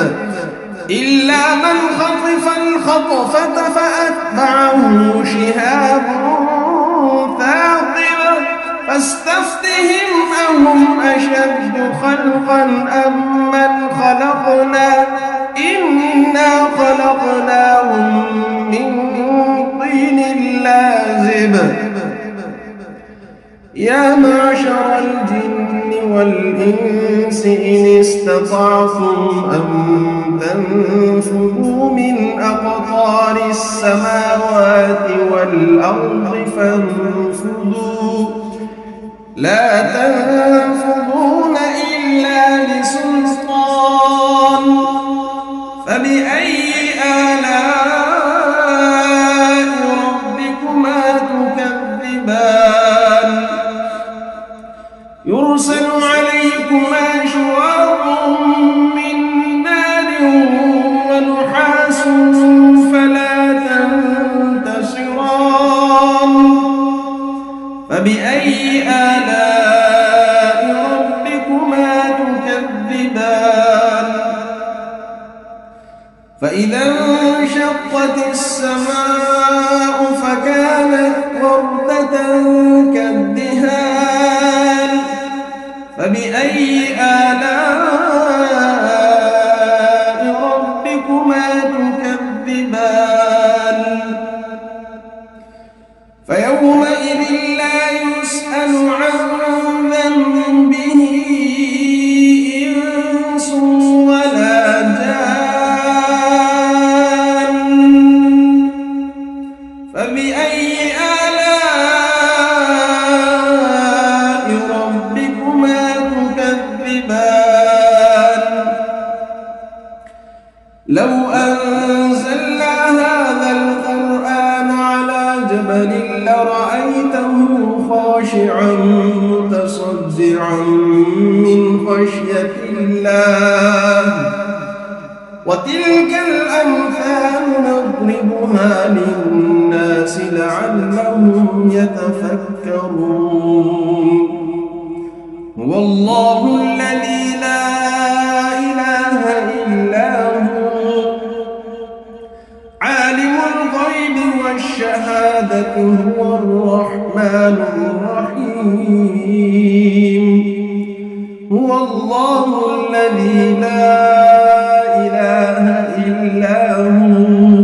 إلا من خطف الخطفة فأتبعه شهاب ثاقب فاستفتهم أهم أشد خلقا أم من خلقنا إنا خلقناهم من طين لازب يا معشر الجن والإنس إن استطعتم أن تنفذوا من أقطار السماوات والأرض فانفذوا لا تنفذون إلا بسلطان فبأي آلاء ربكما تكذبان يرسل عليكما شواظ من نار ونحاس فلا تنتصران فبأي آلاء ربكما تكذبان فإذا انشقت السماء فكانت وردة كالدهان فبأي آلاء ربكما تكذبان فيومئذ لا يسأل عن ذنبه إنس ولا جان فبأي آلاء ربكما تكذبان لو أنزلنا هذا القرآن على جبل لرأيته خاشعا متصدعا من خشية الله وتلك الأمثال نضربها للناس لعلهم يتفكرون هو الله الذي لا إله إلا هو عالم الغيب والشهادة هو الرحمن الرحيم هو الله الذي لا إله إلا هو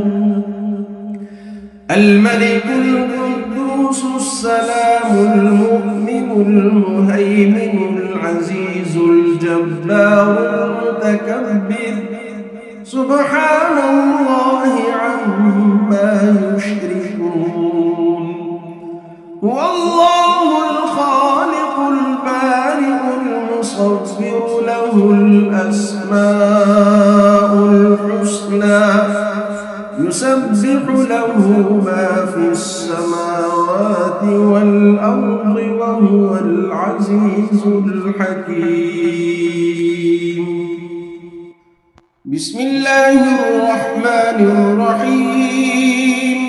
الملك القدوس السلام المؤمن المهيمن العزيز الجبار المتكبر سبحان الله عما يشركون هو الله الخالق البارئ المصور له الأسماء الحسنى يسبح له ما في السماوات والأرض وهو العزيز الحكيم بسم الله الرحمن الرحيم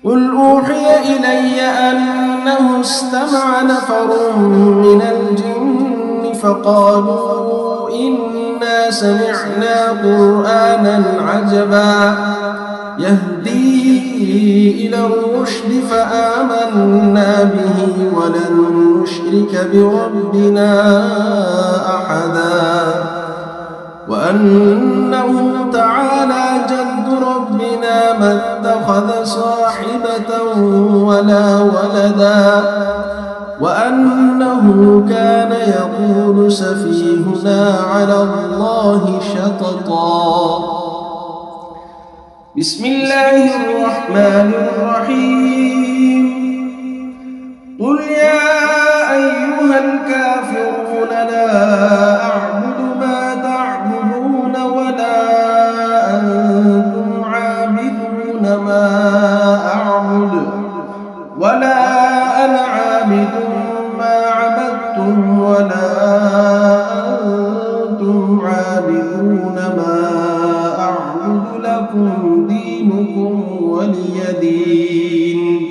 قل أوحي إلي أنه استمع نفر من الجن فقالوا إنا سمعنا قرآنا عجبا يهدي إلى الرشد فآمنا به ولن نشرك بربنا أحدا وأنه تعالى جد ربنا ما اتخذ صاحبة ولا ولدا وأنه كان يقول سفيهنا على الله شططا بسم الله الرحمن الرحيم قل يا أيها الكافرون لا أعبد ما تعبدون ولا أنتم عابدون ما أعبد ولا أنا عابد ما عبدتم ولا أنتم عابدون ما أعبد لكم دينكم ولي دين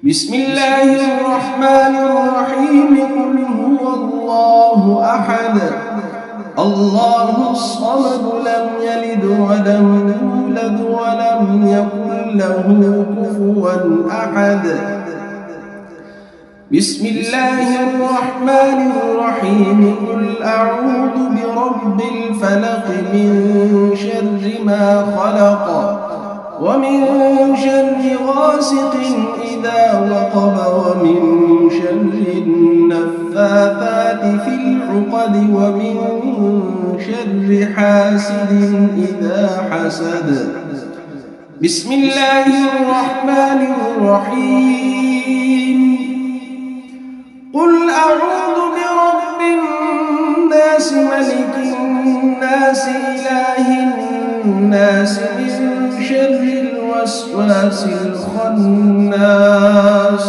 بسم الله الرحمن الرحيم قل هو الله أحد الله الصمد لم يلد ولم يولد ولم يكن له كفوا أحد بسم الله الرحمن الرحيم قل أعوذ برب الفلق من شر ما خلق ومن شر غاسق إذا وقب ومن شر النفاثات في العقد ومن شر حاسد إذا حسد بسم الله الرحمن الرحيم قل أعوذ برب الناس ملك الناس إله الناس من شر الوسواس الخناس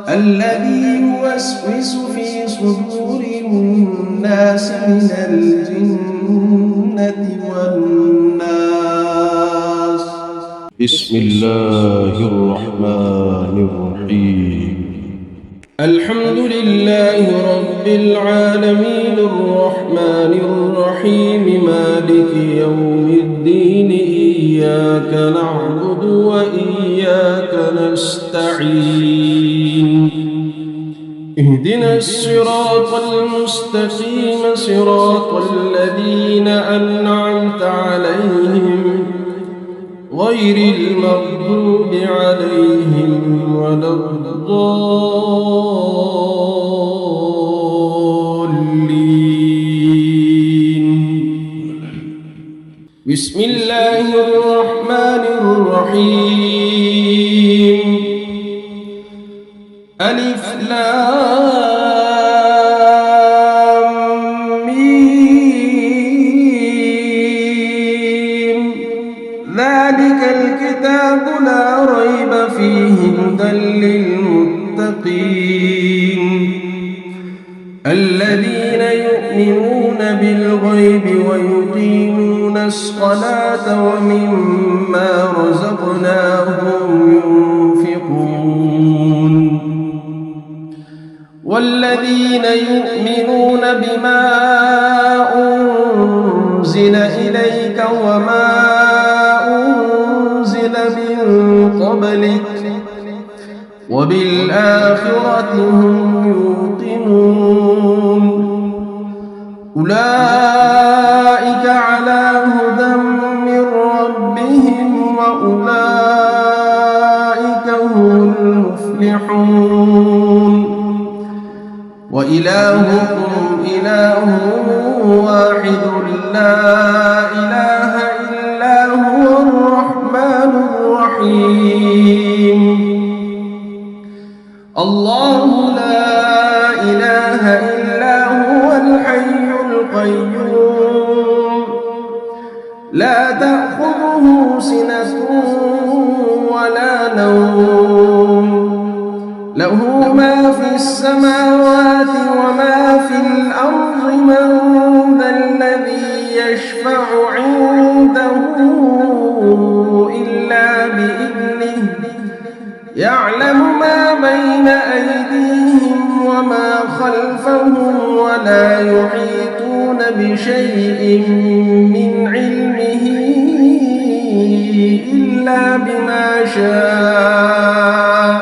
الذي يوسوس في صدور الناس من الجنة والناس
بسم الله الرحمن الرحيم
الحمد لله رب العالمين الرحمن الرحيم مالك يوم الدين إياك نعبد وإياك نستعين اهدنا الصراط المستقيم صراط الذين أنعمت عليهم غير المغضوب عليهم ولا الضالين بسم الله الرحمن الرحيم ألف لام ميم ذلك الكتاب لا ريب فيه هدى للمتقين الذين يؤمنون بالغيب ويقيمون الصلاة ومما رزقناهم ينفقون والذين يؤمنون بما أنزل إليك وما أنزل من قبلك وبالآخرة هم يوقنون أولئك على هدى من ربهم وأولئك هم المفلحون وإلهكم إله واحد لا إله إلا هو الرحمن الرحيم الله لا إله إلا هو الحي القيوم لا تأخذه سنة ولا نوم له ما في السماوات وما في الأرض من ذا الذي يشفع عنده إلا بإذنه يعلم ما بين أيديهم وما خلفهم ولا يحيطون بشيء من علمه إلا بما شاء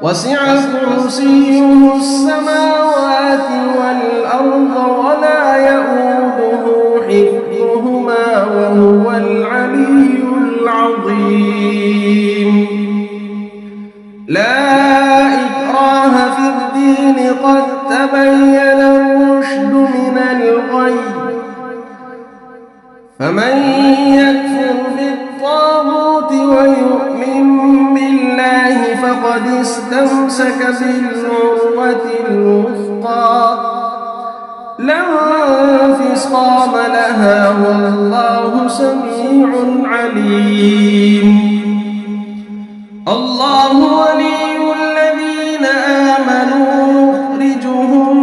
وسع كرسيه السماوات والأرض ولا يؤوده حفظهما وهو العلي العظيم لا إكراه في الدين قد تبين الرشد من الغي فمن يكفر بالطاغوت ويؤمن بالله فقد استمسك بالعروة الوثقى لا انفصام لها والله سميع عليم الله ولي الذين آمنوا يخرجهم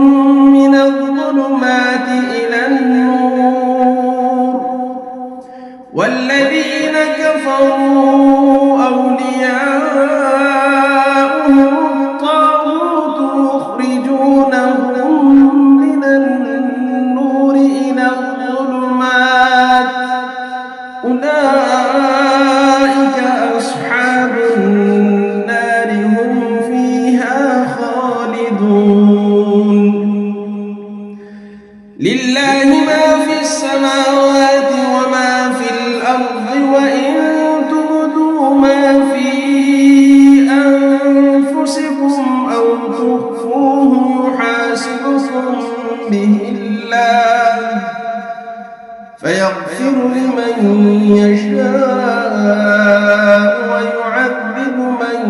من الظلمات إلى النور والذين كفروا أولياؤهم الطاغوت يخرجونهم من النور إلى الظلمات أولئك أصحاب النار هم فيها خالدون لله ما في السماوات وما في الأرض وإن تبدوا ما في أنفسكم أو تخفوه يحاسبكم به الله فيغفر لمن يشاء ويعذب من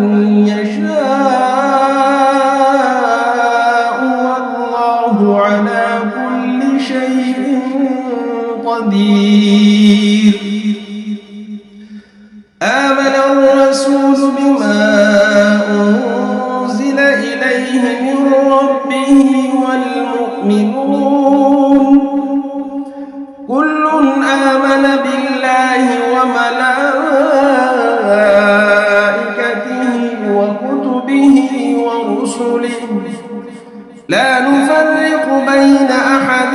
يشاء والله على كل شيء قدير آمن الرسول بما أنزل إليه من ربه والمؤمنون كل آمن بالله وملائكته وكتبه ورسله لا نفرق بين أحد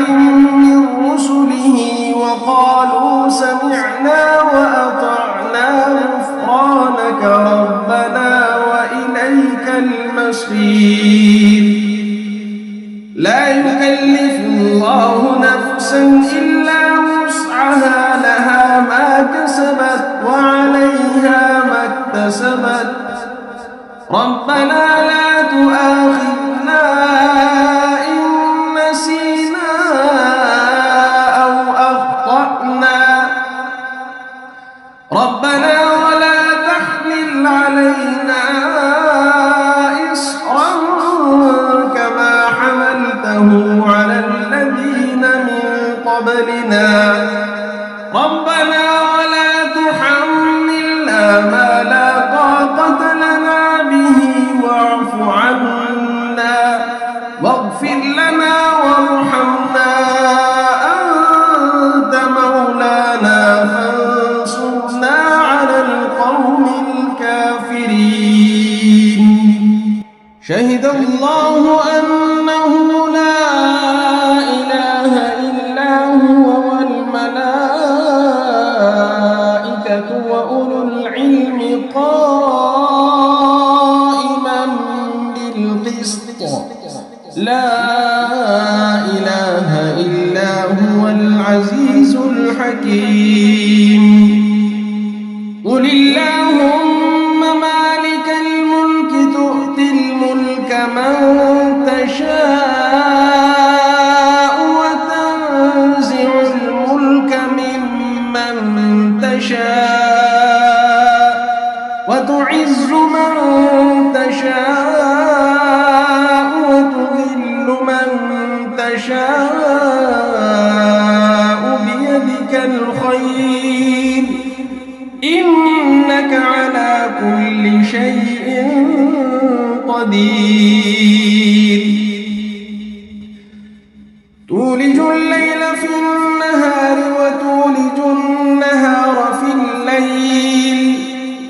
من رسله وقالوا سمعنا وأطعنا غفرانك ربنا وإليك المصير لا يكلف الله نفسا إلا وسعها لها ما كسبت وعليها ما اكتسبت ربنا لا تؤاخذنا إن نسينا أو أخطأنا ربنا ولا تحمل علينا إصرا كما حملته على الذين من قبلنا ربنا ولا تحملنا ما لا طاقة لنا به واعف عنا واغفر لنا وارحمنا أنت مولانا فانصرنا على القوم الكافرين شهد الله أنه لا إله إلا هو والملائكة وأولو العلم حكيم قل اللهم مالك الملك تؤتي الملك من تشاء وتنزع الملك ممن تشاء وتعز من تشاء وتذل من تشاء بيدك الخير إنك على كل شيء قدير تولج الليل في النهار وتولج النهار في الليل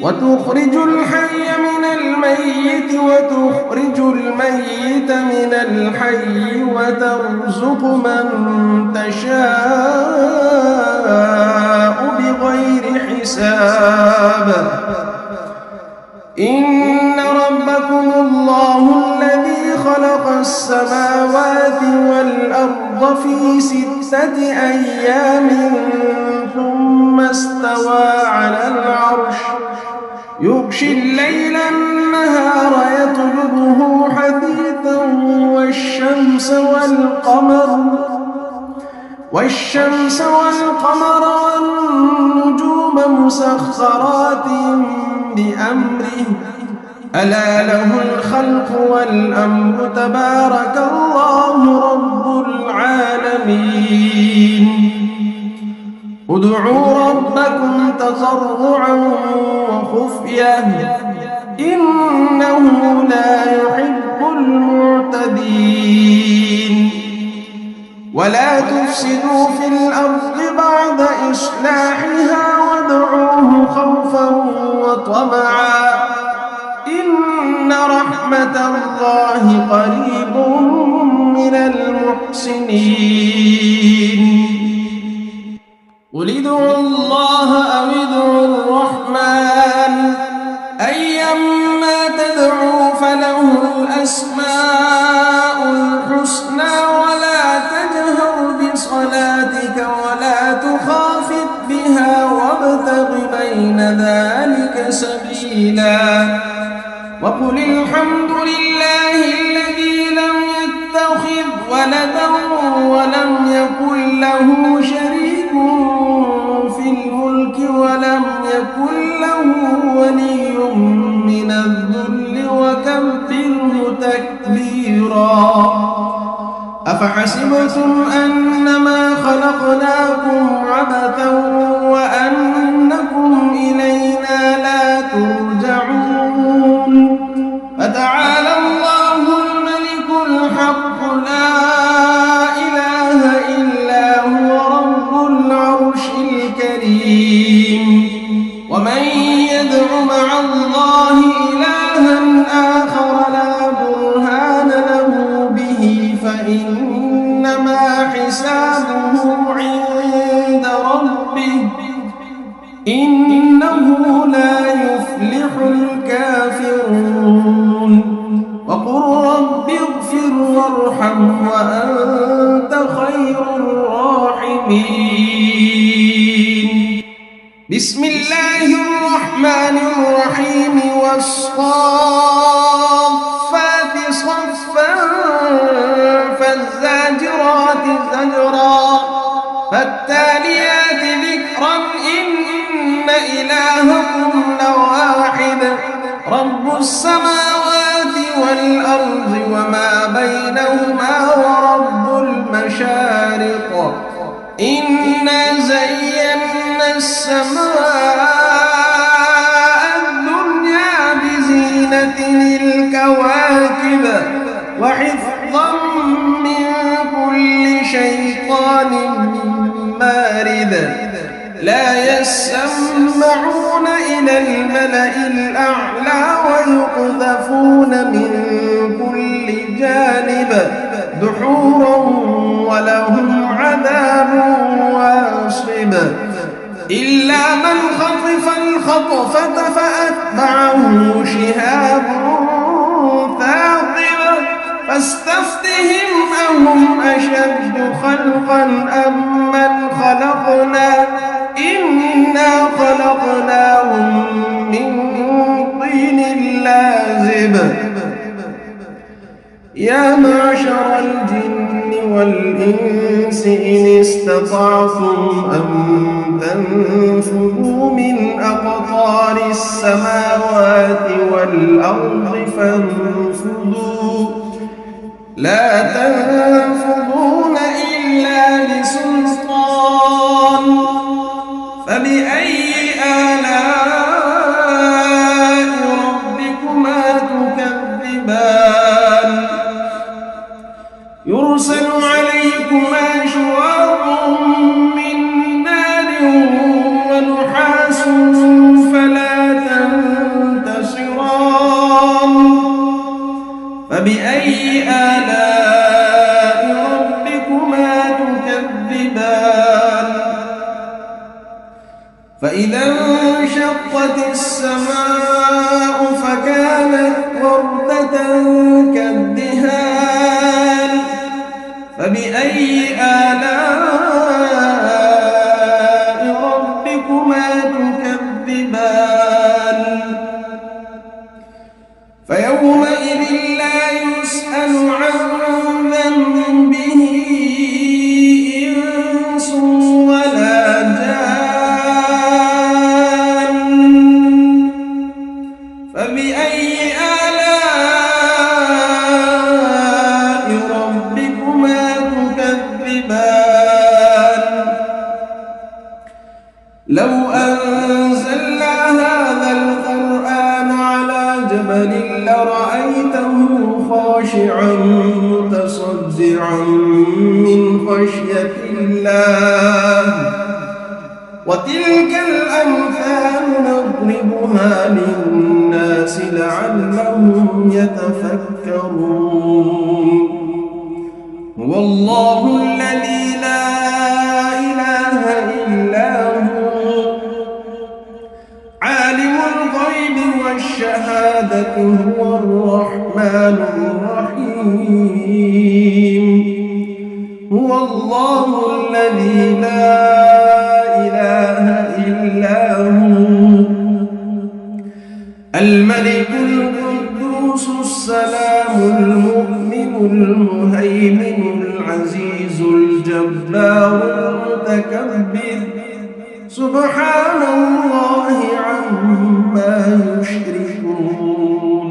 وتخرج الحي من الميت وتخرج الميت من الحي وترزق من تشاء بغير حساب إن ربكم الله الذي خلق السماوات والأرض في 6 أيام ثم استوى على العرش يغشي الليل النهار يطلبه حثيثا والشمس والقمر والنجوم مسخرات بأمره ألا له الخلق والأمر تبارك الله رب العالمين ادعوا ربكم تضرعا وخفية إنه لا يحب المعتدين ولا تفسدوا في الأرض بعد إصلاحها وادعوه خوفا وطمعا إن رحمة الله قريب من المحسنين قل ادعوا الله أو ادعوا الرحمن أيما تدعوا فله الأسماء الحسنى ولا تجهر بصلاتك ولا تخافت بها وابتغ بين ذلك سبيلا وقل الحمد لله الذي لم يتخذ ولدا ولم يكن له شريك في الملك ولم يكن له ولي من الذل وكبره تكبيرا أفحسبتم أنما خلقناكم عبثا وأنكم إلينا لا ترجعون فتعالى الله الملك الحق لا إله إلا هو رب العرش الكريم ومن يدع مع الله إلها آخر لا برهان له به فإنما حسابه عند ربه إنه لا يفلح الكافرون وقل رب اغفر وارحم وأنت خير الراحمين بسم الله الرحمن الرحيم والصافات صفا فالزاجرات زجرا فالتاليات ذكرا إن إلهكم لواحد رب السماوات والأرض وما بينهما ورب المشارق إنا زينا السماء الدنيا بزينة الكواكب وحفظا من كل شيطان مارد لا يسمعون إلى الملأ الأعلى ويقذفون من كل جانب دحورا ولهم عذاب واصب إلا من خطف الخطفة فأتبعه شهاب ثاقب فاستفتهم أهم أشد خلقا أم من خلقنا إنا خلقناهم من طين لازب يا معشر الجن والإنس إن استطعتم أن تنفذوا من أقطار السماوات والأرض فانفذوا لا تنفذون إلا بسلطان فبأي آلاء ربكما تكذبان يرسل عليكما شواظ من نار ونحاس فلا تنتصران فبأي آلاء ربكما تكذبان فإذا انشقت السماء فكانت وردة كالدهان فبأي آلاء ربكما تكذبان فيومئذ لا يسأل عن ذنبه إنس ولا جان فبأي آلاء ربكما تكذبان لو أنزلنا هذا القرآن على جبل لرأيته خاشعا متصدعا من خشية الله وتلك الأمثال نضربها للناس لعلهم يتفكرون هو الله الذي لا إله إلا هو عالم الغيب والشهادة هو الرحمن الرحيم هو الله الذي لا إله إلا هو الملك القدوس السلام المؤمن المهيمن العزيز الجبار المتكبر سبحان الله عما يشركون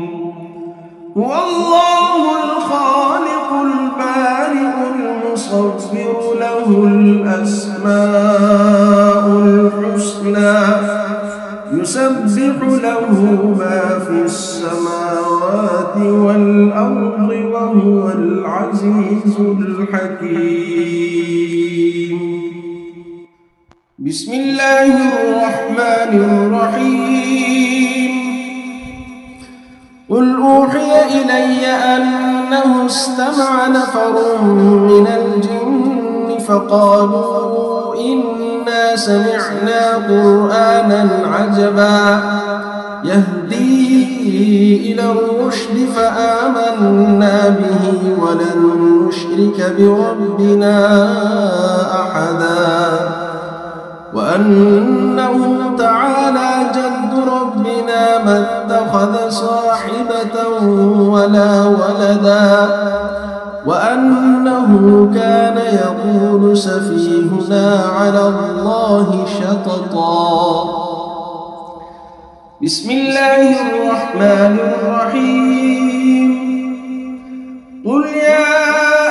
هو الله الخالق البارئ المصور له الأسماء الحسنى يسبح له ما في السماوات والأرض وهو العزيز الحكيم بسم الله الرحمن الرحيم قل أوحي إلي أنه استمع نفر من الجن فقالوا إنا سمعنا قرآنا عجبا يهدي إلى الرشد فآمنا به ولن نشرك بربنا أحدا وأنه تعالى جد ربنا ما اتخذ صاحبة ولا ولدا وأنه كان يقول سفيهنا على الله شططا بسم الله الرحمن الرحيم قل يا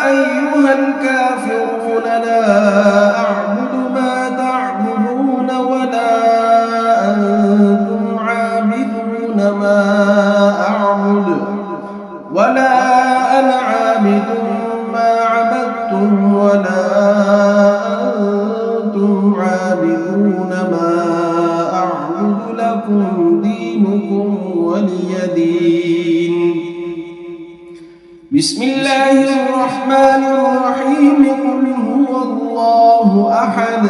أيها الكافرون لا أعبد ما تعبدون ولا أنتم عابدون ما أعبد ولا أنا عابد ما عبدتم ولا أنتم عابدون ما أعبد لكم دينكم ولي دين بسم الله الرحمن الرحيم قل هو الله أحد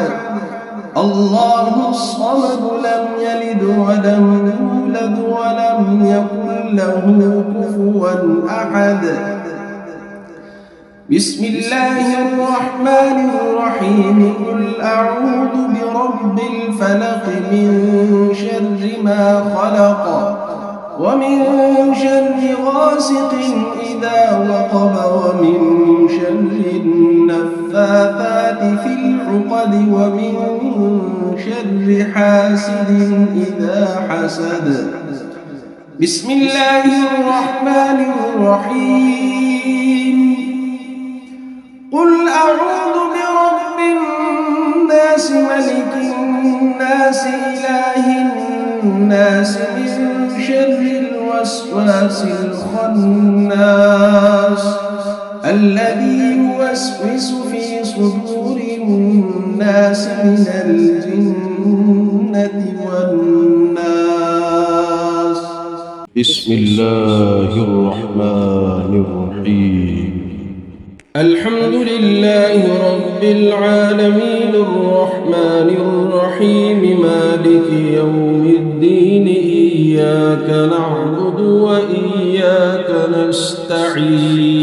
الله الصمد لم يلد ولم يولد ولم يكن له كفوا أحد بسم الله الرحمن الرحيم قل أعوذ برب الفلق من شر ما خلق ومن شر غاسق إذا وقب ومن شر النفاثات في العقد ومن شر حاسد إذا حسد. بسم الله الرحمن الرحيم قل أعوذ برب الناس ملك الناس إله الناس من شر الوسواس الخناس الذي يوسوس في صدور الناس من الجنة والناس.
بسم الله الرحمن الرحيم
الحمد لله رب العالمين الرحمن الرحيم مالك يوم الدين إياك نعبد وإياك نستعين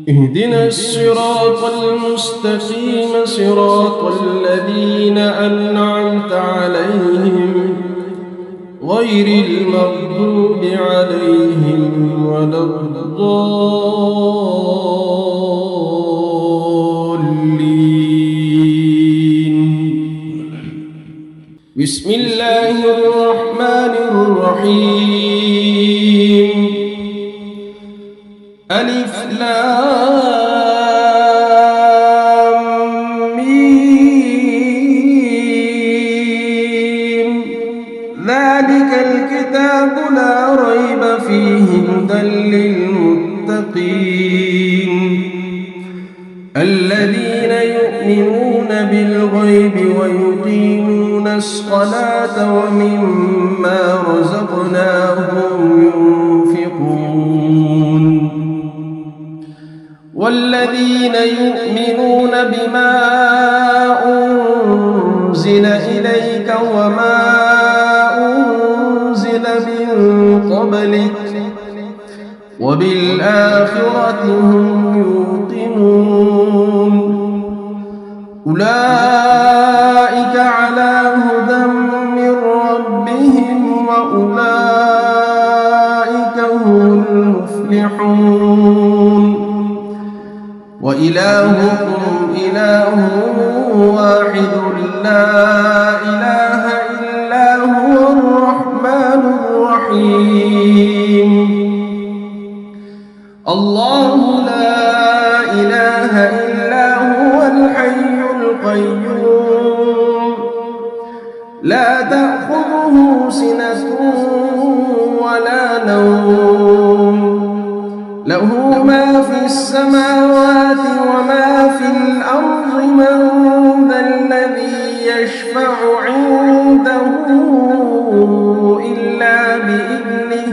اهدنا الصراط المستقيم صراط الذين أنعمت عليهم غير المغضوب عليهم ولا الضالين. بسم الله الرحمن الرحيم ألف لام ميم ذلك الكتاب لا ريب فيه هدى للمتقين الذين يؤمنون بالغيب ويقيمون الصلاة ومما رزقناهم ينفقون والذين يؤمنون بما أنزل إليك وما أنزل من قبلك وبالآخرة هم يوقنون أولئك على هدى من ربهم وأولئك هم المفلحون وإلهكم إله واحد لا إله إلا هو الرحمن الرحيم الله لا إله إلا هو الحي القيوم لا تأخذه سنة ولا نوم له ما في السماوات وما في الأرض من ذا الذي يشفع عنده إلا بإذنه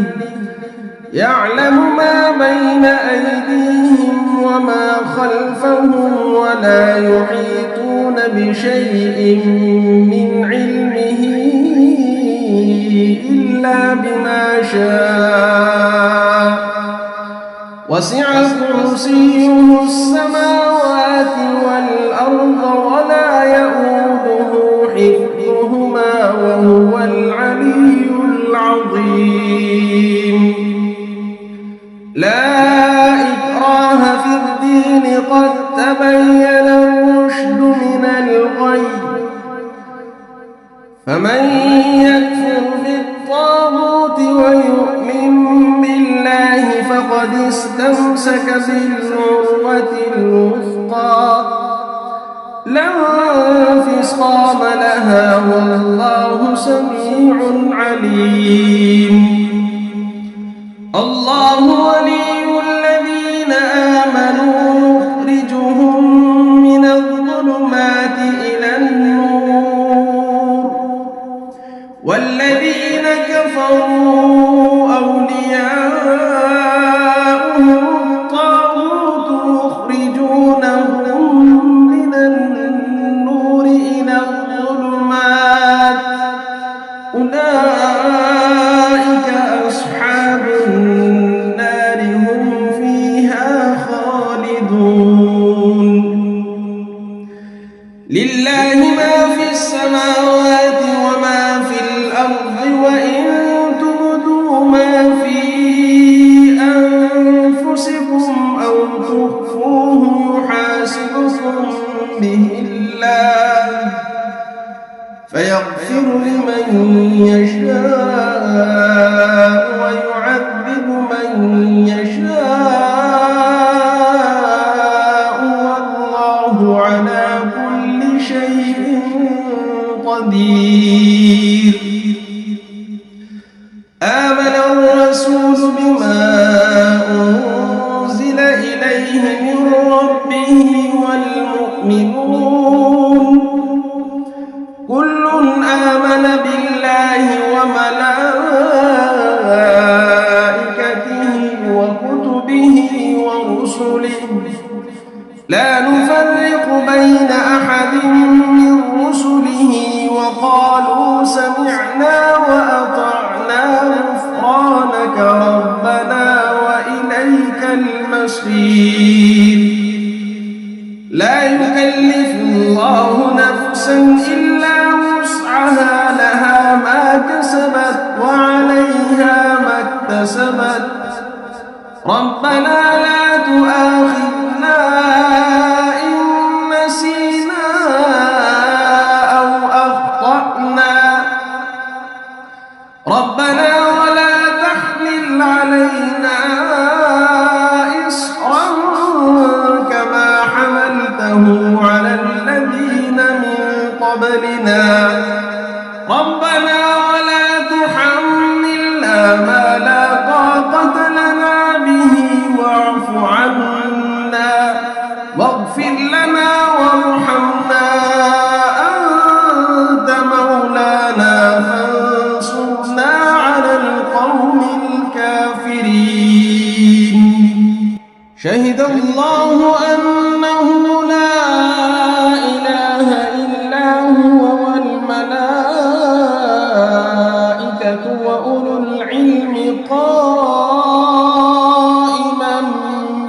يعلم ما بين أيديهم وما خلفهم ولا يحيطون بشيء من علمه إلا بما شاء وسع كرسيه السماوات والأرض ولا يؤوده حفظهما وهو العلي العظيم. لا إكراه في الدين قد تبين الرشد من الغي فمن يكفر بالطاغوت ويؤمن بالله فقد استمسك بالعروة الوثقى لا انفصام لها والله سميع عليم. الله ولي الذين آمنوا يخرجهم من الظلمات إلى النور والذين كفروا أولياؤهم الطاغوت يخرجونهم من النور إلى الظلمات أولئك أصحاب النار هم لله ما في السماوات وما في الأرض وإن تبدوا ما في أنفسكم أو تخفوه يحاسبكم به الله فيغفر لمن يشاء ويعذب من يشاء والله على كل شيء قدير. آمن الرسول بما أنزل إليه من ربه والمؤمنون كل آمن بالله وملائكته وكتبه ورسله لا نفرق بين أحد من رسله وقالوا سمعنا وأطعنا غفرانك ربنا وإليك المصير. لا يكلف الله نفسا إلا وسعها لها ما كسبت وعليها ما اكتسبت ربنا لا تؤاخذنا إن نسينا أو أخطأنا ربنا ولا تحمل علينا إصرا كما حملته على الذين من قبلنا ربنا ولا تحملنا ما لا طاقة لنا به واعف عنا واغفر لنا وارحمنا أنت مولانا فانصرنا على القوم الكافرين. شهد الله أنه لا إله إلا هو والملائكة وأولو العلم قائما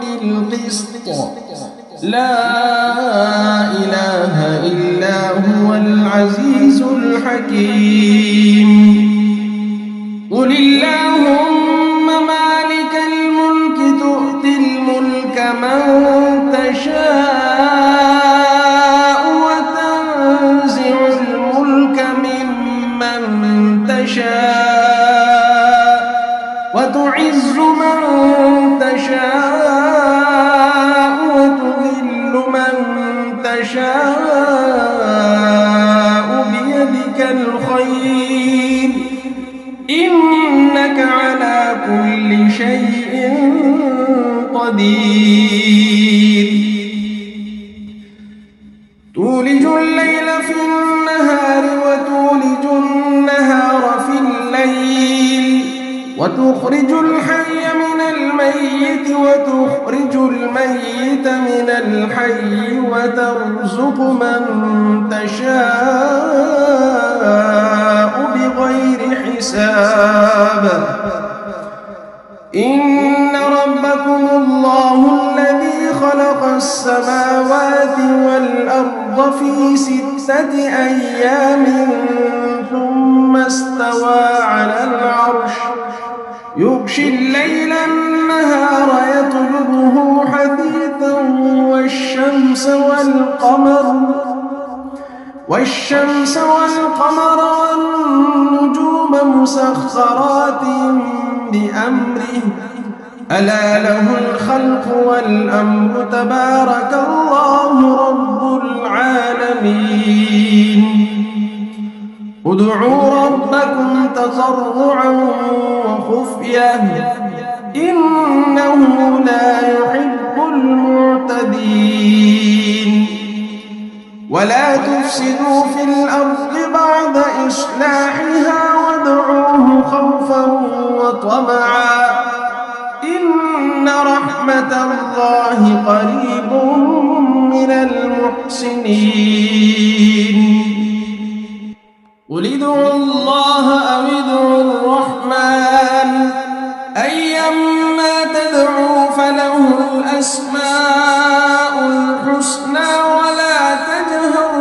بالقسط لا إله إلا هو العزيز الحكيم. قل اللهم مالك الملك تؤتي الملك من تشاء وتنزع الملك ممن تشاء وتعز من تشاء وتذل من تشاء بيدك الخير إنك على كل شيء قدير. تولج الليل في النهار وتولج النهار في الليل وتخرج الحي من الميت وتخرج الميت من الحي وترزق من تشاء بغير حساب. إن ربكم الله الذي خلق السماوات والأرض في 6 أيام ثم استوى على العرش يغشي الليل النهار يطلبه حثيثا والشمس والقمر والنجوم مسخرات بأمره ألا له الخلق والأمر تبارك الله رب العالمين. ادعوا ربكم تضرعا وخفية إنه لا يحب المعتدين. ولا تفسدوا في الأرض بعد إصلاحها وادعوه خوفا وطمعا إن رحمة الله قريب من المحسنين. قل ادعوا الله أو ادعوا الرحمن أيما تدعوا فله الأسماء الحسنى ولا تجهر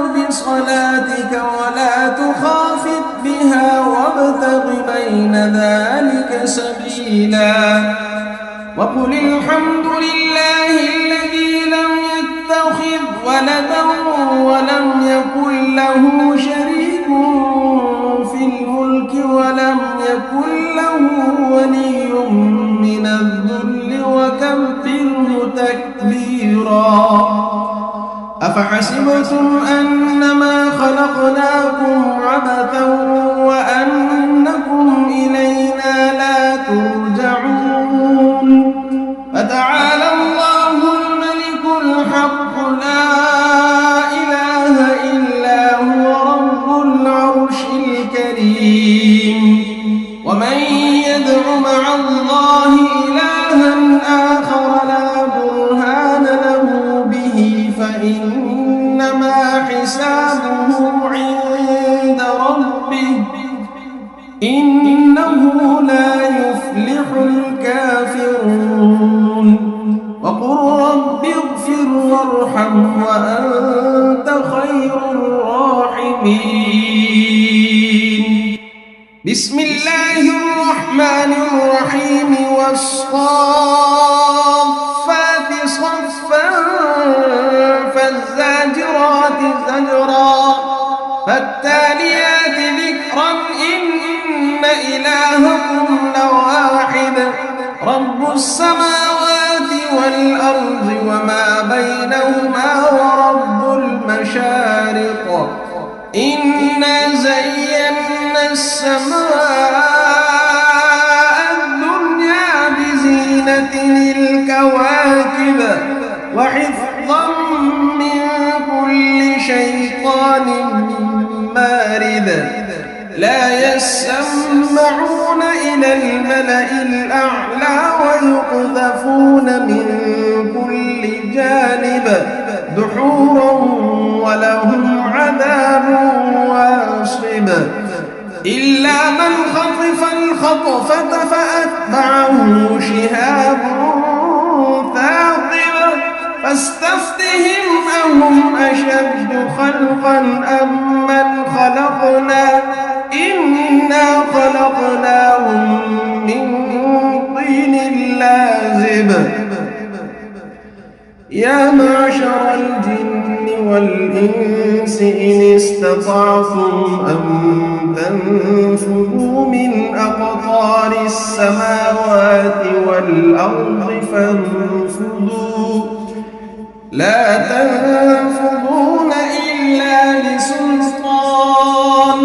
ولدا ولم يكن له شريك في الملك ولم يكن له ولي من الذل وكبره تكبيرا. أفحسبتم أنما خلقناكم عبثا وأنكم إلينا لا ترجعون. فتعالى الله الملك الحق لا إله إلا هو رب العرش الكريم. ومن يدع مع الله إلها آخر لا برهان له به فإنما حسابه عند ربه إنه لا يفلح الكافرون. وقل رب اغفر وارحم وأنت خير الراحمين. بسم الله الرحمن الرحيم. والصافات صفا فالزاجرات زجرا فالتاليات ذكرا إن إلهكم لواحد رب السماوات والأرض وما بينهما ورب المشارق. إنا زينا السماء الدنيا بزينة الكواكب وحفظا من كل شيطان مارد. لا يسمعون إلى الملأ الأعلى ويقذفون من كل جانب دحورا ولهم عذاب واصب. إلا من خطف الخطفة فأتبعه شهاب ثاقب. فاستفتهم أهم أشد خلقا أم من خلقنا إنا خلقناهم من طين لازب. يا معشر الجن والإنس إن استطعتم أن تنفذوا من أقطار السماوات والأرض فانفذوا لا تنفذون إلا بسلطان.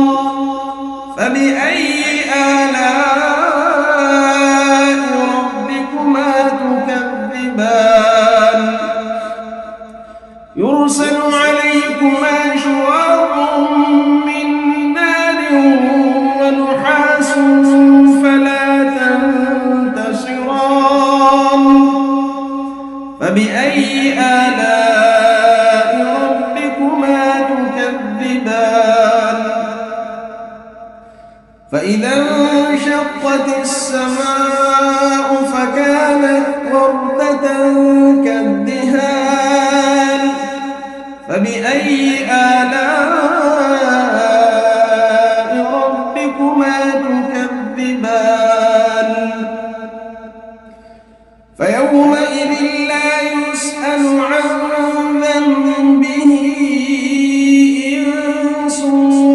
فبأي آلاء ربكما تكذبان. يرسل عليكما شواظ من نار ونحاس فلا تنتصران. فبأي آلاء ربكما تكذبان. فإذا انشقت السماء فكانت وردة كالدهان. فبأي آلاء ربكما تكذبان. فيومئذ لا يسأل عن ذنبه إنس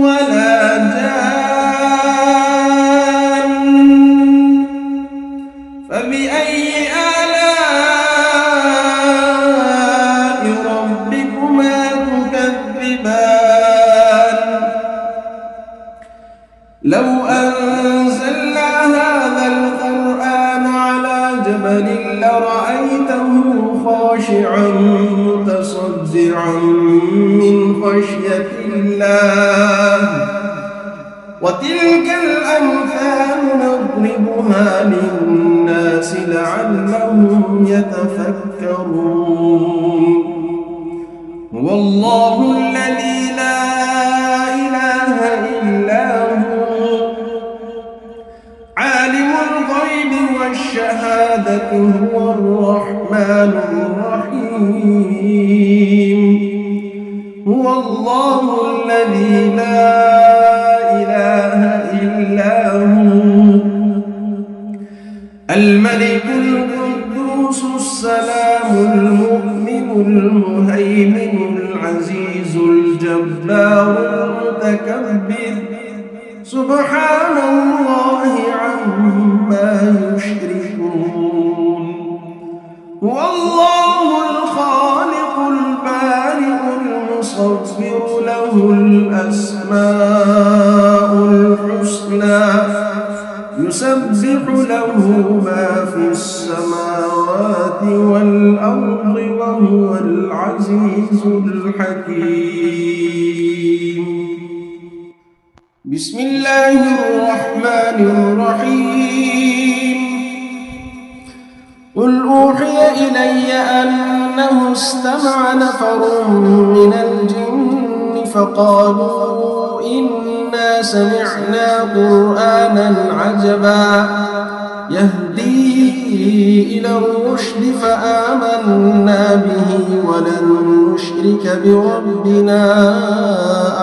ولا جان. فبأي آلاء ربكما تكذبان. لو أنزلنا هذا القرآن على جبل لرأيته خاشعا متصدعا من خشية الله. وتلك الأمثال نضربها للناس لعلهم يتفكرون. هو الله الذي لا إله إلا هو عالم الغيب والشهادة هو الرحمن الرحيم. هو الله الذي لا إله إلا هو الملك القدوس السلام المؤمن المهيمن جبار متكبر سبحان الله عما يشركون هو الله الخالق البارئ المصور له الأسماء الحسنى يسبح له ما في السماوات والأرض وهو العزيز الحكيم بسم الله الرحمن الرحيم قل أوحي إلي أنه استمع نفر من الجن فقالوا إنا سمعنا قرآنا عجبا يهدي إلى الرشد فآمنا به ولن نشرك بربنا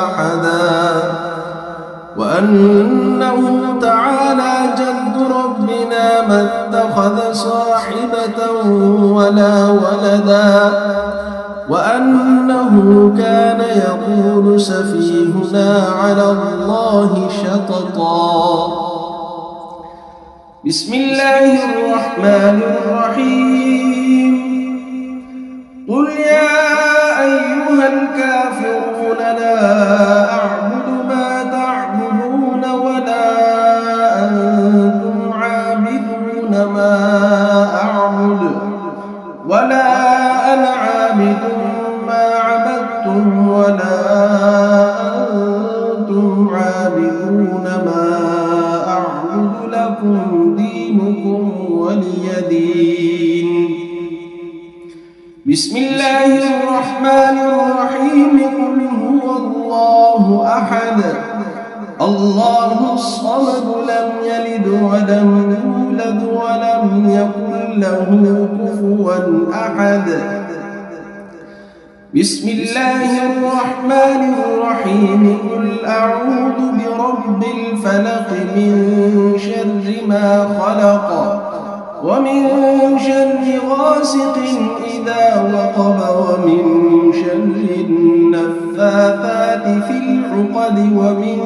أحدا وأنه تعالى جد ربنا ما اتخذ صاحبة ولا ولدا وأنه كان يقول سفيهنا على الله شططا بسم الله الرحمن الرحيم قل يا أيها الكافرون لا أعبد ما تعبدون ولا أنتم عابدون ما أعبد ولا أنا عابد ما عبدتم ولا أنتم عابدون ما أعبد لكم دينكم ولي دين بسم الله الرحمن الرحيم قل هو الله أحد الله الصمد لم يلد ولم يولد ولم يكن له كفوا أحد بسم الله الرحمن الرحيم قل أعوذ برب الفلق من شر ما خلق ومن شر غاسق إذا وقب ومن شر النفاثات في العقد ومن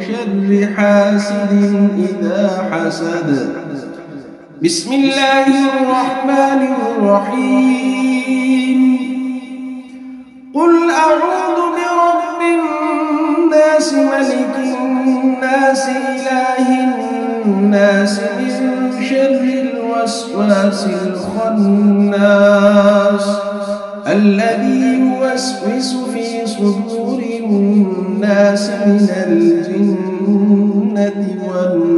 شر حاسد إذا حسد بسم الله الرحمن الرحيم قل أعوذ برب الناس ملك الناس إله الناس من شر الوسواس الخناس الذي يوسوس في صدور الناس من الجنة والناس